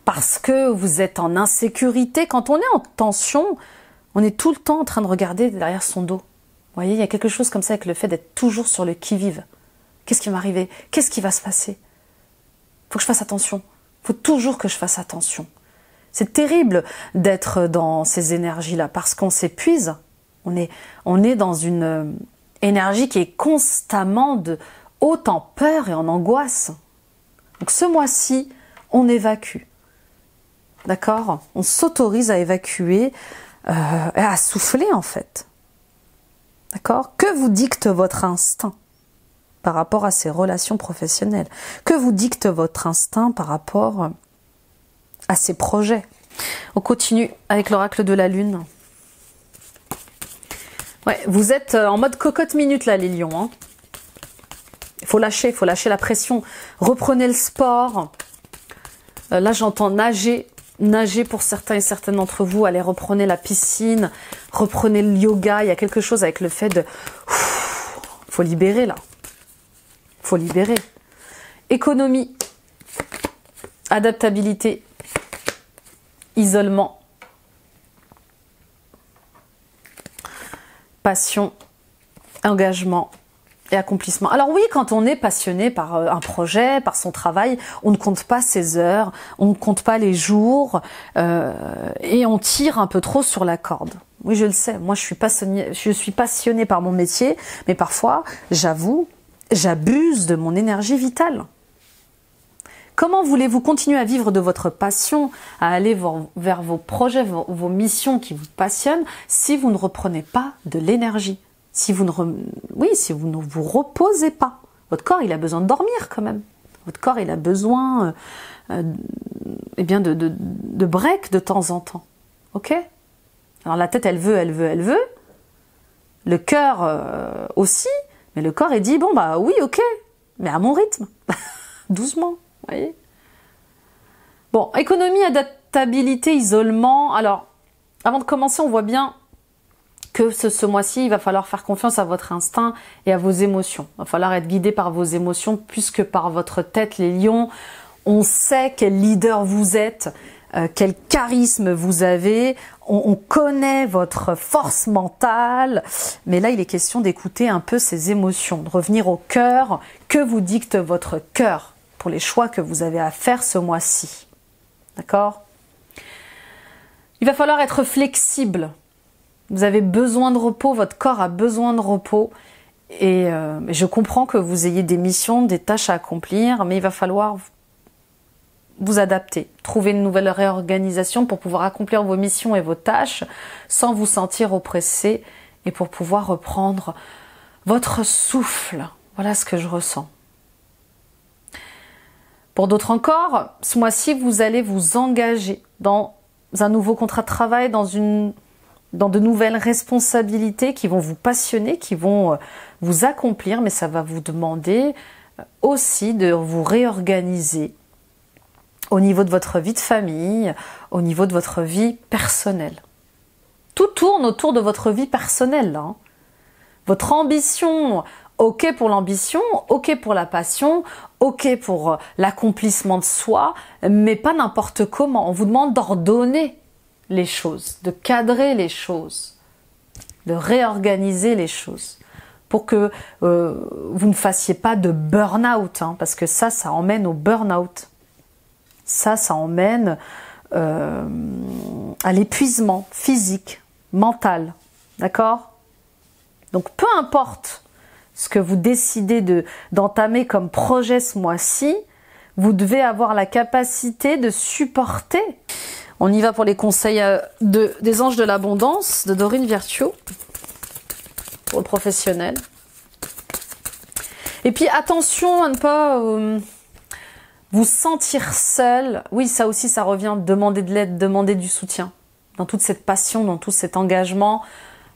parce que vous êtes en insécurité. Quand on est en tension, on est tout le temps en train de regarder derrière son dos. Vous voyez, il y a quelque chose comme ça avec le fait d'être toujours sur le qui-vive. Qu'est-ce qui va m'arriver? Qu'est-ce qui va se passer? Faut que je fasse attention. Faut toujours que je fasse attention. C'est terrible d'être dans ces énergies-là parce qu'on s'épuise. On est dans une énergie qui est constamment de haute en peur et en angoisse. Donc ce mois-ci, on évacue. D'accord? On s'autorise à évacuer, à souffler en fait. D'accord? Que vous dicte votre instinct par rapport à ces relations professionnelles? Que vous dicte votre instinct par rapport à ces projets? On continue avec l'oracle de la lune. Ouais, vous êtes en mode cocotte minute là, les lions. Il faut lâcher la pression. Reprenez le sport. Là, j'entends nager. Nager pour certains et certaines d'entre vous. Allez, reprenez la piscine. Reprenez le yoga. Il y a quelque chose avec le fait de... Il faut libérer là. Faut libérer. Économie. adaptabilité, isolement, passion, engagement et accomplissement. Alors oui, quand on est passionné par un projet, par son travail, on ne compte pas ses heures, on ne compte pas les jours et on tire un peu trop sur la corde. Oui, je le sais, moi je suis passionnée par mon métier, mais parfois, j'avoue, j'abuse de mon énergie vitale. Comment voulez-vous continuer à vivre de votre passion, à aller vers vos projets, vos missions qui vous passionnent, si vous ne reprenez pas de l'énergie, si vous ne vous reposez pas? Votre corps, il a besoin de dormir quand même. Votre corps, il a besoin de break de temps en temps. Ok? Alors la tête, elle veut. Le cœur aussi, mais le corps, il dit, bon bah oui, ok, mais à mon rythme, doucement. Voyez. Bon, économie, adaptabilité, isolement. Alors, avant de commencer, on voit bien que ce mois-ci, il va falloir faire confiance à votre instinct et à vos émotions. Il va falloir être guidé par vos émotions plus que par votre tête, les lions. On sait quel leader vous êtes, quel charisme vous avez. On connaît votre force mentale. Mais là, il est question d'écouter un peu ces émotions, de revenir au cœur. Que vous dicte votre cœur pour les choix que vous avez à faire ce mois-ci. D'accord? Il va falloir être flexible. Vous avez besoin de repos, votre corps a besoin de repos. Et je comprends que vous ayez des missions, des tâches à accomplir, mais il va falloir vous adapter. Trouver une nouvelle réorganisation pour pouvoir accomplir vos missions et vos tâches sans vous sentir oppressé et pour pouvoir reprendre votre souffle. Voilà ce que je ressens. Pour d'autres encore, ce mois-ci, vous allez vous engager dans un nouveau contrat de travail, dans de nouvelles responsabilités qui vont vous passionner, qui vont vous accomplir, mais ça va vous demander aussi de vous réorganiser au niveau de votre vie de famille, au niveau de votre vie personnelle. Tout tourne autour de votre vie personnelle, là. Votre ambition, ok pour l'ambition, ok pour la passion, ok pour l'accomplissement de soi, mais pas n'importe comment. On vous demande d'ordonner les choses, de cadrer les choses, de réorganiser les choses pour que vous ne fassiez pas de burn-out, hein, parce que ça emmène au burn-out. Ça emmène à l'épuisement physique, mental, d'accord? Donc peu importe ce que vous décidez d'entamer comme projet ce mois-ci, vous devez avoir la capacité de supporter. On y va pour les conseils des anges de l'abondance, de Dorine Virtue, pour le professionnel. Et puis attention à ne pas vous sentir seul. Oui, ça aussi, ça revient, demander de l'aide, demander du soutien. Dans toute cette passion, dans tout cet engagement,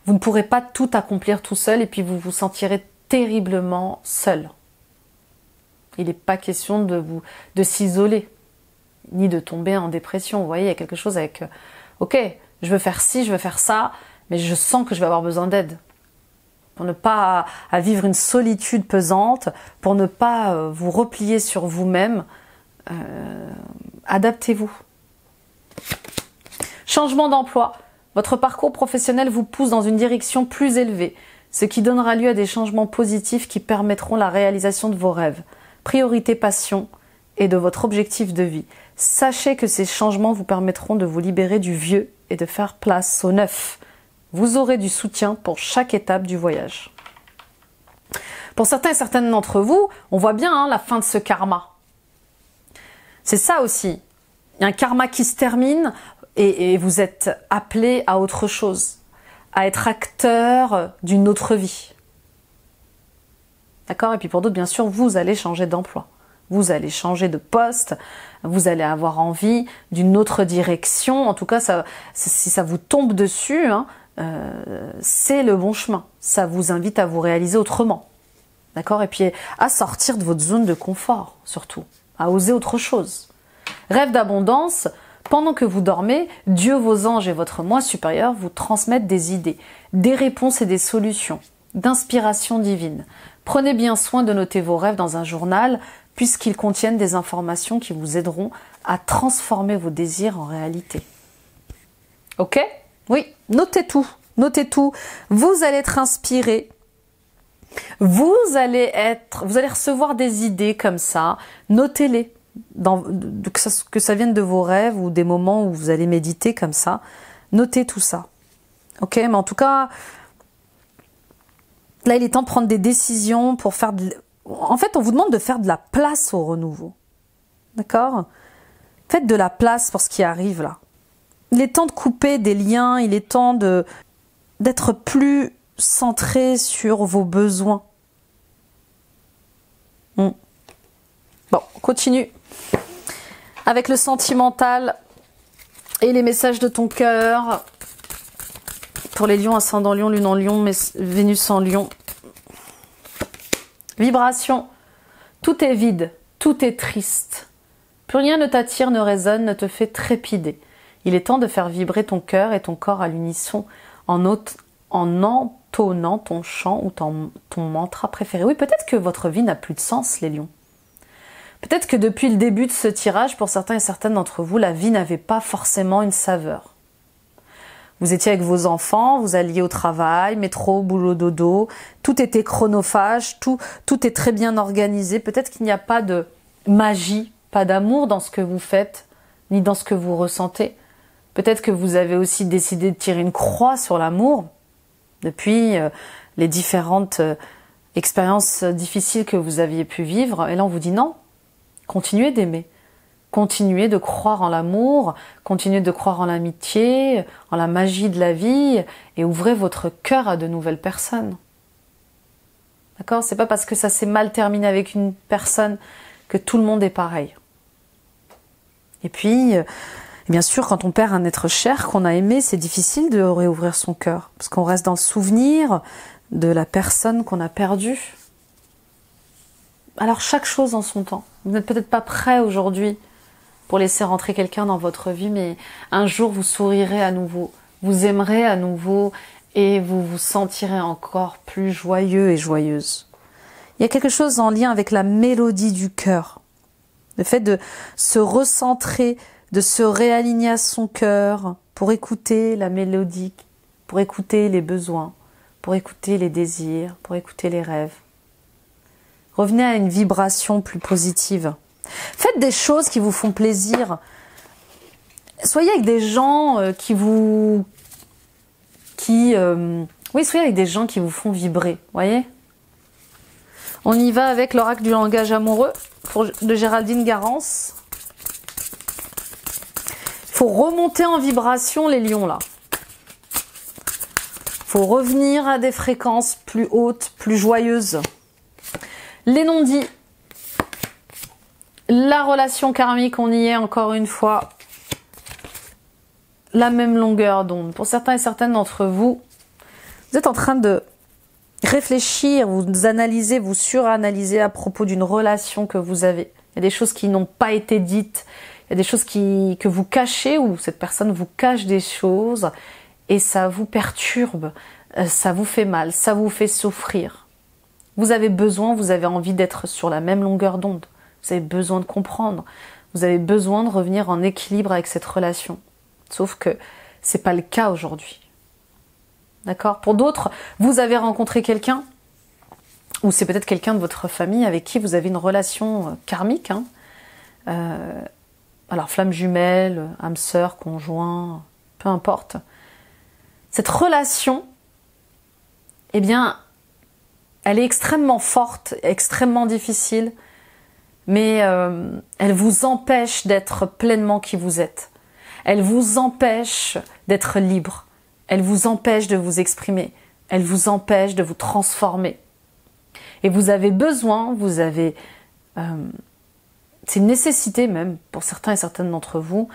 vous ne pourrez pas tout accomplir tout seul et puis vous vous sentirez terriblement seul. Il n'est pas question de s'isoler, ni de tomber en dépression. Vous voyez, il y a quelque chose avec, ok, je veux faire ci, je veux faire ça, mais je sens que je vais avoir besoin d'aide. Pour ne pas vivre une solitude pesante, pour ne pas vous replier sur vous-même, adaptez-vous. Changement d'emploi. Votre parcours professionnel vous pousse dans une direction plus élevée, ce qui donnera lieu à des changements positifs qui permettront la réalisation de vos rêves. Priorité passion et de votre objectif de vie. Sachez que ces changements vous permettront de vous libérer du vieux et de faire place au neuf. Vous aurez du soutien pour chaque étape du voyage. Pour certains et certaines d'entre vous, on voit bien la fin de ce karma. C'est ça aussi. Il y a un karma qui se termine et vous êtes appelé à autre chose, à être acteur d'une autre vie. D'accord? Et puis pour d'autres, bien sûr, vous allez changer d'emploi. Vous allez changer de poste, vous allez avoir envie d'une autre direction. En tout cas, si ça vous tombe dessus, c'est le bon chemin. Ça vous invite à vous réaliser autrement. D'accord? Et puis à sortir de votre zone de confort, surtout. À oser autre chose. Rêve d'abondance. Pendant que vous dormez, Dieu, vos anges et votre moi supérieur vous transmettent des idées, des réponses et des solutions, d'inspiration divine. Prenez bien soin de noter vos rêves dans un journal puisqu'ils contiennent des informations qui vous aideront à transformer vos désirs en réalité. Ok? Oui, notez tout, notez tout. Vous allez être inspiré. Vous allez recevoir des idées comme ça. Notez-les, que ça vienne de vos rêves ou des moments où vous allez méditer comme ça. Notez tout ça. Ok? Mais en tout cas, là, il est temps de prendre des décisions pour faire En fait, on vous demande de faire de la place au renouveau. D'accord? Faites de la place pour ce qui arrive là. Il est temps de couper des liens, il est temps d'être plus centré sur vos besoins. Bon, on continue. Avec le sentimental et les messages de ton cœur. Pour les lions, ascendant lion, lune en lion, Vénus en lion. Vibration. Tout est vide, tout est triste. Plus rien ne t'attire, ne résonne, ne te fait trépider. Il est temps de faire vibrer ton cœur et ton corps à l'unisson en entonnant ton chant ou ton mantra préféré. Oui, peut-être que votre vie n'a plus de sens, les lions. Peut-être que depuis le début de ce tirage, pour certains et certaines d'entre vous, la vie n'avait pas forcément une saveur. Vous étiez avec vos enfants, vous alliez au travail, métro, boulot, dodo, tout était chronophage, tout est très bien organisé. Peut-être qu'il n'y a pas de magie, pas d'amour dans ce que vous faites, ni dans ce que vous ressentez. Peut-être que vous avez aussi décidé de tirer une croix sur l'amour depuis les différentes expériences difficiles que vous aviez pu vivre. Et là, on vous dit non, continuez d'aimer. Continuez de croire en l'amour, continuez de croire en l'amitié, en la magie de la vie et ouvrez votre cœur à de nouvelles personnes. D'accord? C'est pas parce que ça s'est mal terminé avec une personne que tout le monde est pareil. Et puis, bien sûr, quand on perd un être cher qu'on a aimé, c'est difficile de réouvrir son cœur parce qu'on reste dans le souvenir de la personne qu'on a perdue. Alors chaque chose en son temps. Vous n'êtes peut-être pas prêt aujourd'hui pour laisser rentrer quelqu'un dans votre vie, mais un jour vous sourirez à nouveau, vous aimerez à nouveau et vous vous sentirez encore plus joyeux et joyeuse. Il y a quelque chose en lien avec la mélodie du cœur, le fait de se recentrer, de se réaligner à son cœur pour écouter la mélodie, pour écouter les besoins, pour écouter les désirs, pour écouter les rêves. Revenez à une vibration plus positive. Faites des choses qui vous font plaisir. Soyez avec des gens soyez avec des gens qui vous font vibrer, voyez. On y va avec l'oracle du langage amoureux de Géraldine Garance. Il faut remonter en vibration, les lions, là. Il faut revenir à des fréquences plus hautes, plus joyeuses. Les non-dits. La relation karmique, on y est encore une fois. La même longueur d'onde. Pour certains et certaines d'entre vous, vous êtes en train de réfléchir, vous analysez, vous suranalysez à propos d'une relation que vous avez. Il y a des choses qui n'ont pas été dites, il y a des choses que vous cachez ou cette personne vous cache des choses et ça vous perturbe, ça vous fait mal, ça vous fait souffrir. Vous avez besoin, vous avez envie d'être sur la même longueur d'onde. Vous avez besoin de comprendre. Vous avez besoin de revenir en équilibre avec cette relation. Sauf que c'est pas le cas aujourd'hui. D'accord? Pour d'autres, vous avez rencontré quelqu'un, ou c'est peut-être quelqu'un de votre famille avec qui vous avez une relation karmique. Alors flamme jumelle, âme sœur, conjoint, peu importe. Cette relation, eh bien, elle est extrêmement forte, extrêmement difficile, mais elle vous empêche d'être pleinement qui vous êtes. Elle vous empêche d'être libre. Elle vous empêche de vous exprimer. Elle vous empêche de vous transformer. Et vous avez besoin, c'est une nécessité même pour certains et certaines d'entre vous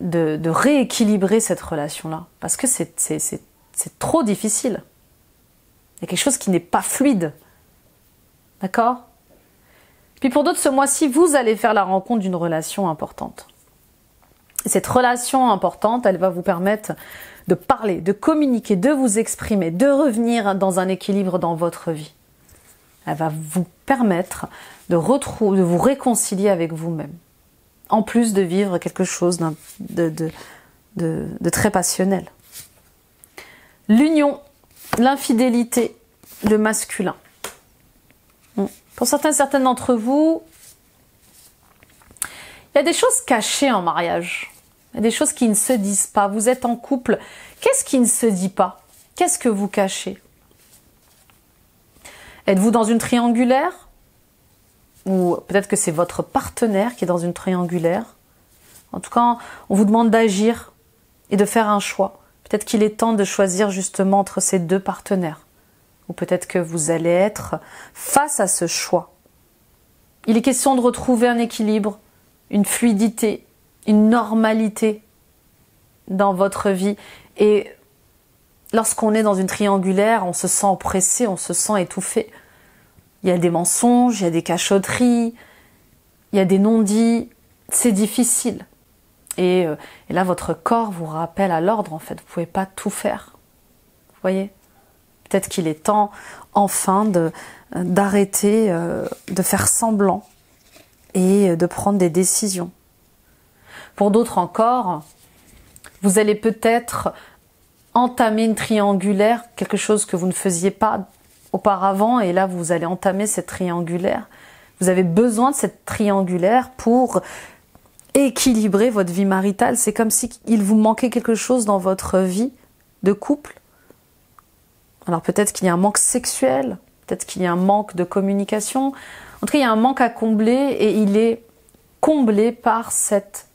de rééquilibrer cette relation-là. Parce que c'est trop difficile. Il y a quelque chose qui n'est pas fluide. D'accord? Puis pour d'autres, ce mois-ci, vous allez faire la rencontre d'une relation importante. Et cette relation importante, elle va vous permettre de parler, de communiquer, de vous exprimer, de revenir dans un équilibre dans votre vie. Elle va vous permettre de vous réconcilier avec vous-même. En plus de vivre quelque chose de très passionnel. L'union, l'infidélité, le masculin. Pour certaines d'entre vous, il y a des choses cachées en mariage. Il y a des choses qui ne se disent pas. Vous êtes en couple. Qu'est-ce qui ne se dit pas? Qu'est-ce que vous cachez? Êtes-vous dans une triangulaire? Ou peut-être que c'est votre partenaire qui est dans une triangulaire. En tout cas, on vous demande d'agir et de faire un choix. Peut-être qu'il est temps de choisir justement entre ces deux partenaires. Ou peut-être que vous allez être face à ce choix. Il est question de retrouver un équilibre, une fluidité, une normalité dans votre vie. Et lorsqu'on est dans une triangulaire, on se sent oppressé, on se sent étouffé. Il y a des mensonges, il y a des cachotteries, il y a des non-dits. C'est difficile. Et là, votre corps vous rappelle à l'ordre, en fait. Vous ne pouvez pas tout faire. Vous voyez? Peut-être qu'il est temps, enfin, d'arrêter de faire semblant et de prendre des décisions. Pour d'autres encore, vous allez peut-être entamer une triangulaire, quelque chose que vous ne faisiez pas auparavant, et là vous allez entamer cette triangulaire. Vous avez besoin de cette triangulaire pour équilibrer votre vie maritale. C'est comme si il vous manquait quelque chose dans votre vie de couple. Alors peut-être qu'il y a un manque sexuel, peut-être qu'il y a un manque de communication. En tout cas, il y a un manque à combler et il est comblé par cette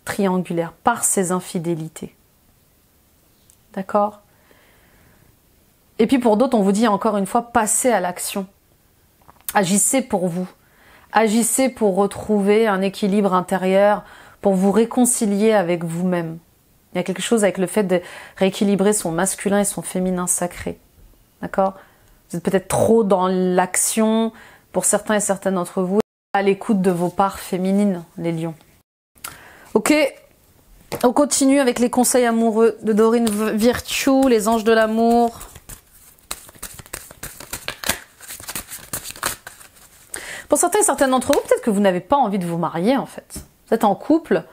triangulaire, par ces infidélités. D'accord? Et puis pour d'autres, on vous dit encore une fois, passez à l'action. Agissez pour vous. Agissez pour retrouver un équilibre intérieur, pour vous réconcilier avec vous-même. Il y a quelque chose avec le fait de rééquilibrer son masculin et son féminin sacré. D'accord? Vous êtes peut-être trop dans l'action, pour certains et certaines d'entre vous, à l'écoute de vos parts féminines, les lions. Ok, on continue avec les conseils amoureux de Dorine Virtue, les anges de l'amour. Pour certains et certaines d'entre vous, peut-être que vous n'avez pas envie de vous marier en fait. Vous êtes en couple,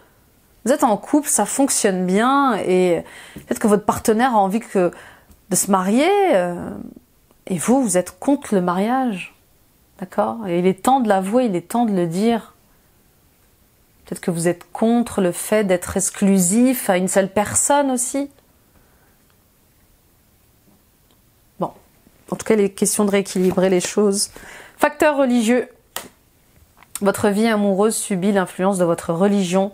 ça fonctionne bien et peut-être que votre partenaire a envie de se marier et vous êtes contre le mariage. D'accord? Et il est temps de l'avouer, il est temps de le dire. Peut-être que vous êtes contre le fait d'être exclusif à une seule personne aussi. Bon, en tout cas, il est question de rééquilibrer les choses. Facteur religieux. Votre vie amoureuse subit l'influence de votre religion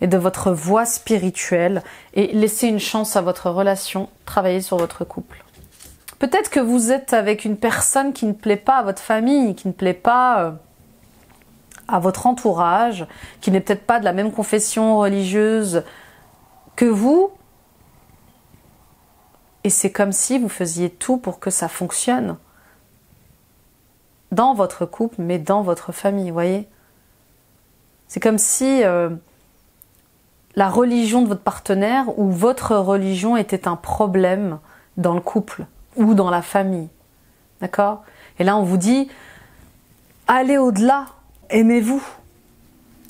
et de votre voie spirituelle. Et laissez une chance à votre relation. Travaillez sur votre couple. Peut-être que vous êtes avec une personne qui ne plaît pas à votre famille, qui ne plaît pas à votre entourage, qui n'est peut-être pas de la même confession religieuse que vous. Et c'est comme si vous faisiez tout pour que ça fonctionne. Dans votre couple, mais dans votre famille, vous voyez? C'est comme si la religion de votre partenaire ou votre religion était un problème dans le couple ou dans la famille. D'accord? Et là, on vous dit, allez au-delà, aimez-vous.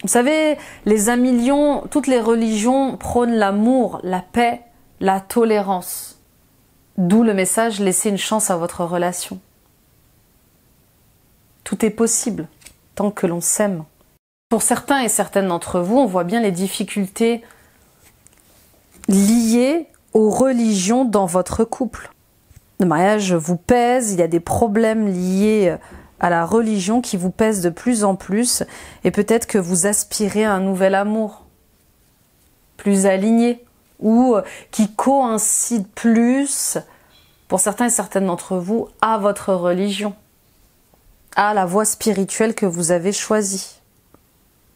Vous savez, les amilions, toutes les religions prônent l'amour, la paix, la tolérance. D'où le message, laissez une chance à votre relation. Tout est possible, tant que l'on s'aime. Pour certains et certaines d'entre vous, on voit bien les difficultés liées aux religions dans votre couple. Le mariage vous pèse, il y a des problèmes liés à la religion qui vous pèsent de plus en plus, et peut-être que vous aspirez à un nouvel amour, plus aligné, ou qui coïncide plus, pour certains et certaines d'entre vous, à votre religion, à la voie spirituelle que vous avez choisie.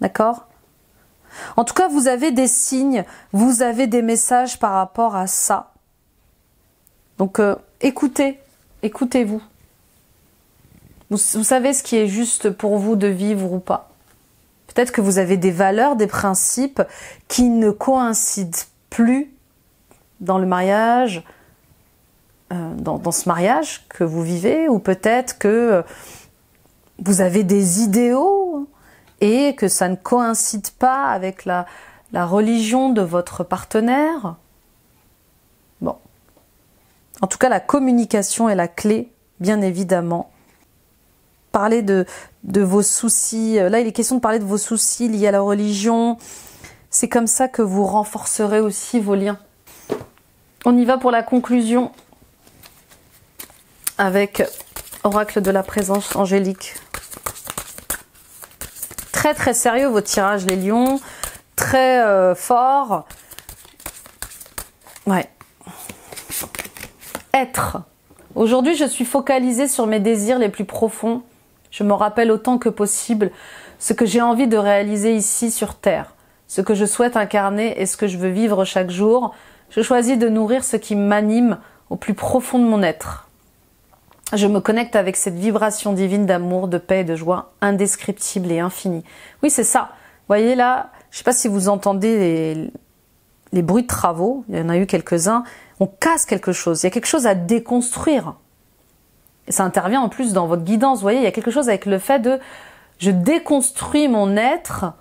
D'accord? En tout cas, vous avez des signes, vous avez des messages par rapport à ça. Donc, écoutez-vous. Vous savez ce qui est juste pour vous de vivre ou pas. Peut-être que vous avez des valeurs, des principes qui ne coïncident plus dans le mariage, dans ce mariage que vous vivez, ou peut-être que vous avez des idéaux et que ça ne coïncide pas avec la religion de votre partenaire. Bon. En tout cas, la communication est la clé, bien évidemment. Parler de vos soucis. Là, il est question de parler de vos soucis liés à la religion. C'est comme ça que vous renforcerez aussi vos liens. On y va pour la conclusion avec Oracle de la présence angélique. Très très sérieux vos tirages les lions, très fort. Ouais. Être. Aujourd'hui je suis focalisée sur mes désirs les plus profonds. Je me rappelle autant que possible ce que j'ai envie de réaliser ici sur Terre, ce que je souhaite incarner et ce que je veux vivre chaque jour. Je choisis de nourrir ce qui m'anime au plus profond de mon être. Je me connecte avec cette vibration divine d'amour, de paix et de joie indescriptible et infinie. Oui, c'est ça. Vous voyez là, je ne sais pas si vous entendez les bruits de travaux, il y en a eu quelques-uns. On casse quelque chose, il y a quelque chose à déconstruire. Et ça intervient en plus dans votre guidance. Vous voyez, il y a quelque chose avec le fait de je déconstruis mon être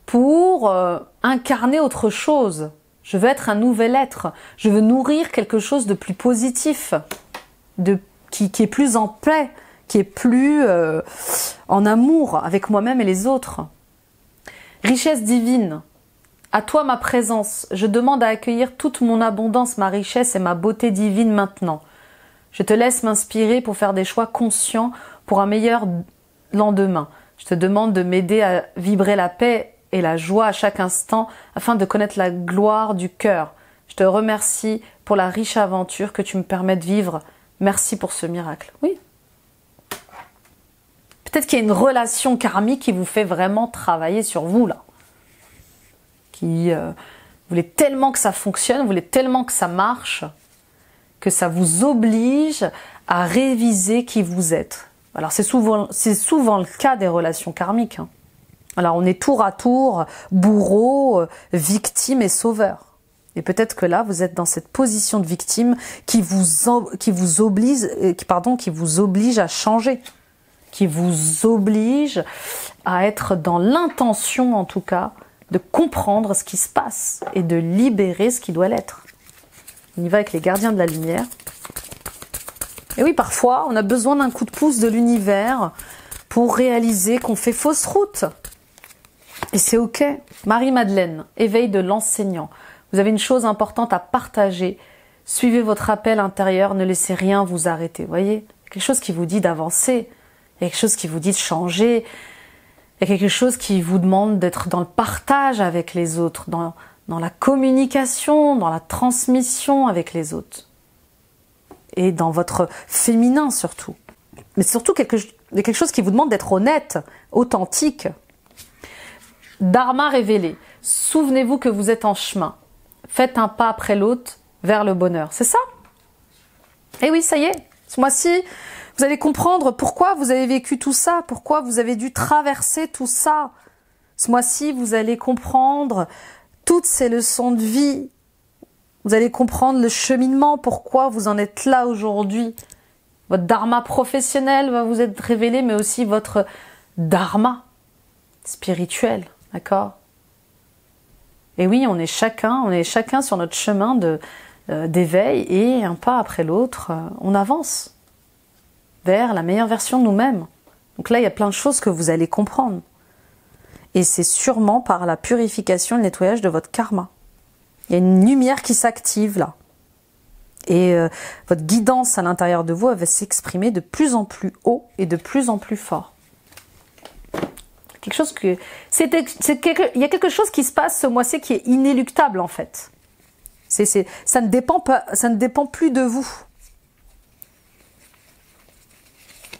pour incarner autre chose. Je veux être un nouvel être. Je veux nourrir quelque chose de plus positif, qui est plus en paix, qui est plus en amour avec moi-même et les autres. Richesse divine. À toi ma présence. Je demande à accueillir toute mon abondance, ma richesse et ma beauté divine maintenant. Je te laisse m'inspirer pour faire des choix conscients pour un meilleur lendemain. Je te demande de m'aider à vibrer la paix et la joie à chaque instant afin de connaître la gloire du cœur. Je te remercie pour la riche aventure que tu me permets de vivre. Merci pour ce miracle. Oui. Peut-être qu'il y a une relation karmique qui vous fait vraiment travailler sur vous là. Qui voulez tellement que ça fonctionne, voulez tellement que ça marche, que ça vous oblige à réviser qui vous êtes. Alors c'est souvent le cas des relations karmiques. Hein. Alors on est tour à tour bourreau, victime et sauveur. Et peut-être que là vous êtes dans cette position de victime qui vous oblige à changer, qui vous oblige à être dans l'intention en tout cas de comprendre ce qui se passe et de libérer ce qui doit l'être. On y va avec les gardiens de la lumière. Et oui, parfois, on a besoin d'un coup de pouce de l'univers pour réaliser qu'on fait fausse route. Et c'est ok. Marie-Madeleine, éveil de l'enseignant. Vous avez une chose importante à partager. Suivez votre appel intérieur, ne laissez rien vous arrêter. Vous voyez, il y a quelque chose qui vous dit d'avancer. Il y a quelque chose qui vous dit de changer. Il y a quelque chose qui vous demande d'être dans le partage avec les autres, dans la communication, dans la transmission avec les autres. Et dans votre féminin surtout. Mais surtout, il y a quelque chose qui vous demande d'être honnête, authentique. Dharma révélé. Souvenez-vous que vous êtes en chemin. Faites un pas après l'autre vers le bonheur. C'est ça? Eh oui, ça y est. Ce mois-ci, vous allez comprendre pourquoi vous avez vécu tout ça, pourquoi vous avez dû traverser tout ça. Ce mois-ci, vous allez comprendre toutes ces leçons de vie. Vous allez comprendre le cheminement, pourquoi vous en êtes là aujourd'hui. Votre dharma professionnel va vous être révélé, mais aussi votre dharma spirituel, d'accord? Et oui, on est chacun sur notre chemin d'éveil et un pas après l'autre, on avance vers la meilleure version de nous-mêmes. Donc là, il y a plein de choses que vous allez comprendre. Et c'est sûrement par la purification et le nettoyage de votre karma. Il y a une lumière qui s'active là. Et votre guidance à l'intérieur de vous, elle va s'exprimer de plus en plus haut et de plus en plus fort. Il y a quelque chose qui se passe ce mois-ci qui est inéluctable en fait. Ça ne dépend plus de vous.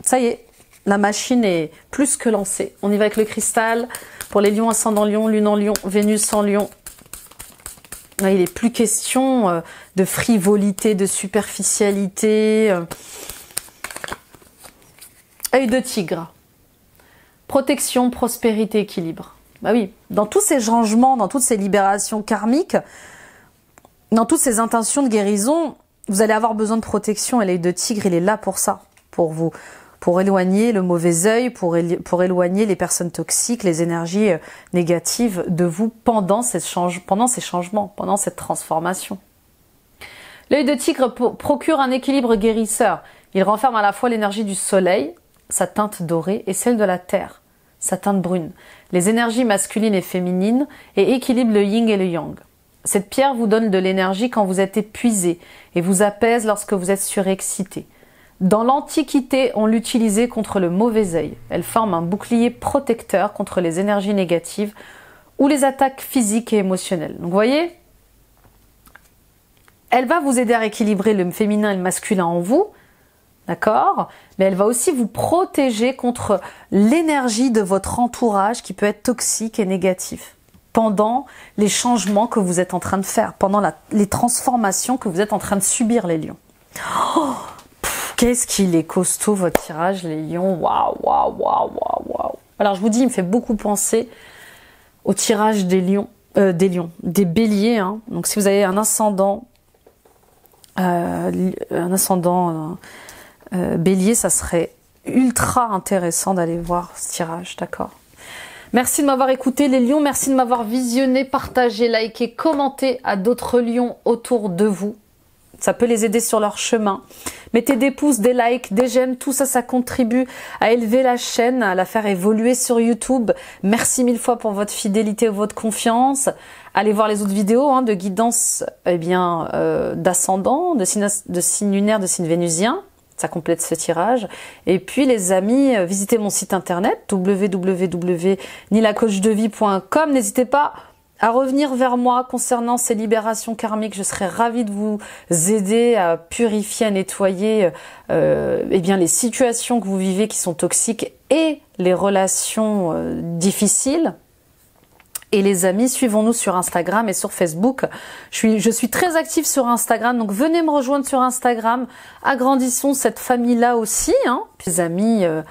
Ça y est, la machine est plus que lancée. On y va avec le cristal. Pour les lions, ascendant lion, lune en lion, Vénus en lion. Là, il n'est plus question de frivolité, de superficialité. Œil de tigre. Protection, prospérité, équilibre. Bah oui, dans tous ces changements, dans toutes ces libérations karmiques, dans toutes ces intentions de guérison, vous allez avoir besoin de protection et l'œil de tigre, il est là pour ça, pour vous pour éloigner le mauvais œil, pour éloigner les personnes toxiques, les énergies négatives de vous pendant ces changements, pendant cette transformation. L'œil de tigre procure un équilibre guérisseur. Il renferme à la fois l'énergie du soleil, sa teinte dorée, et celle de la terre, sa teinte brune, les énergies masculines et féminines, et équilibre le yin et le yang. Cette pierre vous donne de l'énergie quand vous êtes épuisé et vous apaise lorsque vous êtes surexcité. Dans l'Antiquité, on l'utilisait contre le mauvais œil. Elle forme un bouclier protecteur contre les énergies négatives ou les attaques physiques et émotionnelles. Donc vous voyez, elle va vous aider à rééquilibrer le féminin et le masculin en vous, d'accord? Mais elle va aussi vous protéger contre l'énergie de votre entourage qui peut être toxique et négatif pendant les changements que vous êtes en train de faire, pendant les transformations que vous êtes en train de subir, les lions. Oh, qu'est-ce qu'il est costaud votre tirage, les lions. Waouh, waouh, waouh, waouh, waouh. Alors je vous dis, il me fait beaucoup penser au tirage des lions, des béliers. Hein. Donc si vous avez un ascendant, bélier, ça serait ultra intéressant d'aller voir ce tirage, d'accord? Merci de m'avoir écouté les lions, merci de m'avoir visionné, partagé, liké, commenté à d'autres lions autour de vous. Ça peut les aider sur leur chemin. Mettez des pouces, des likes, des j'aime, tout ça, ça contribue à élever la chaîne, à la faire évoluer sur YouTube. Merci mille fois pour votre fidélité et votre confiance. Allez voir les autres vidéos de guidance d'ascendant, de signe lunaire, de signe vénusien. Ça complète ce tirage. Et puis les amis, visitez mon site internet www.nilacoachdevie.com. N'hésitez pas à revenir vers moi concernant ces libérations karmiques. Je serais ravie de vous aider à purifier, à nettoyer les situations que vous vivez qui sont toxiques et les relations difficiles. Et les amis, suivons-nous sur Instagram et sur Facebook. Je suis très active sur Instagram, donc venez me rejoindre sur Instagram. Agrandissons cette famille-là aussi. Hein. Puis, les amis, je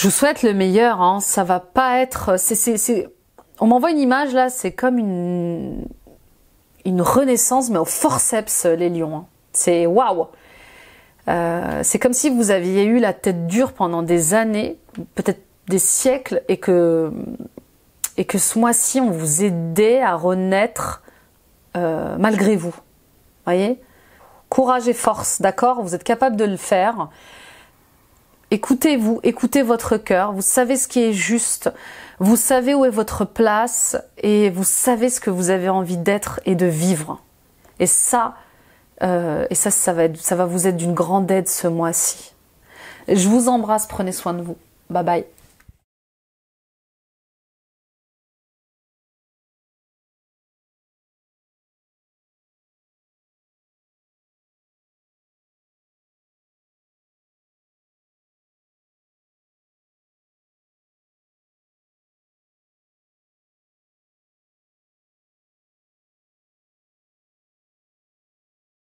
vous souhaite le meilleur. Hein. Ça va pas être... On m'envoie une image là, c'est comme une renaissance, mais au forceps, les lions. Hein. C'est waouh. C'est comme si vous aviez eu la tête dure pendant des années, peut-être des siècles, et que ce mois-ci, on vous aidait à renaître malgré vous. Voyez? Courage et force, d'accord? Vous êtes capable de le faire. Écoutez-vous, écoutez votre cœur. Vous savez ce qui est juste. Vous savez où est votre place. Et vous savez ce que vous avez envie d'être et de vivre. Et ça va vous être d'une grande aide ce mois-ci. Je vous embrasse, prenez soin de vous. Bye bye.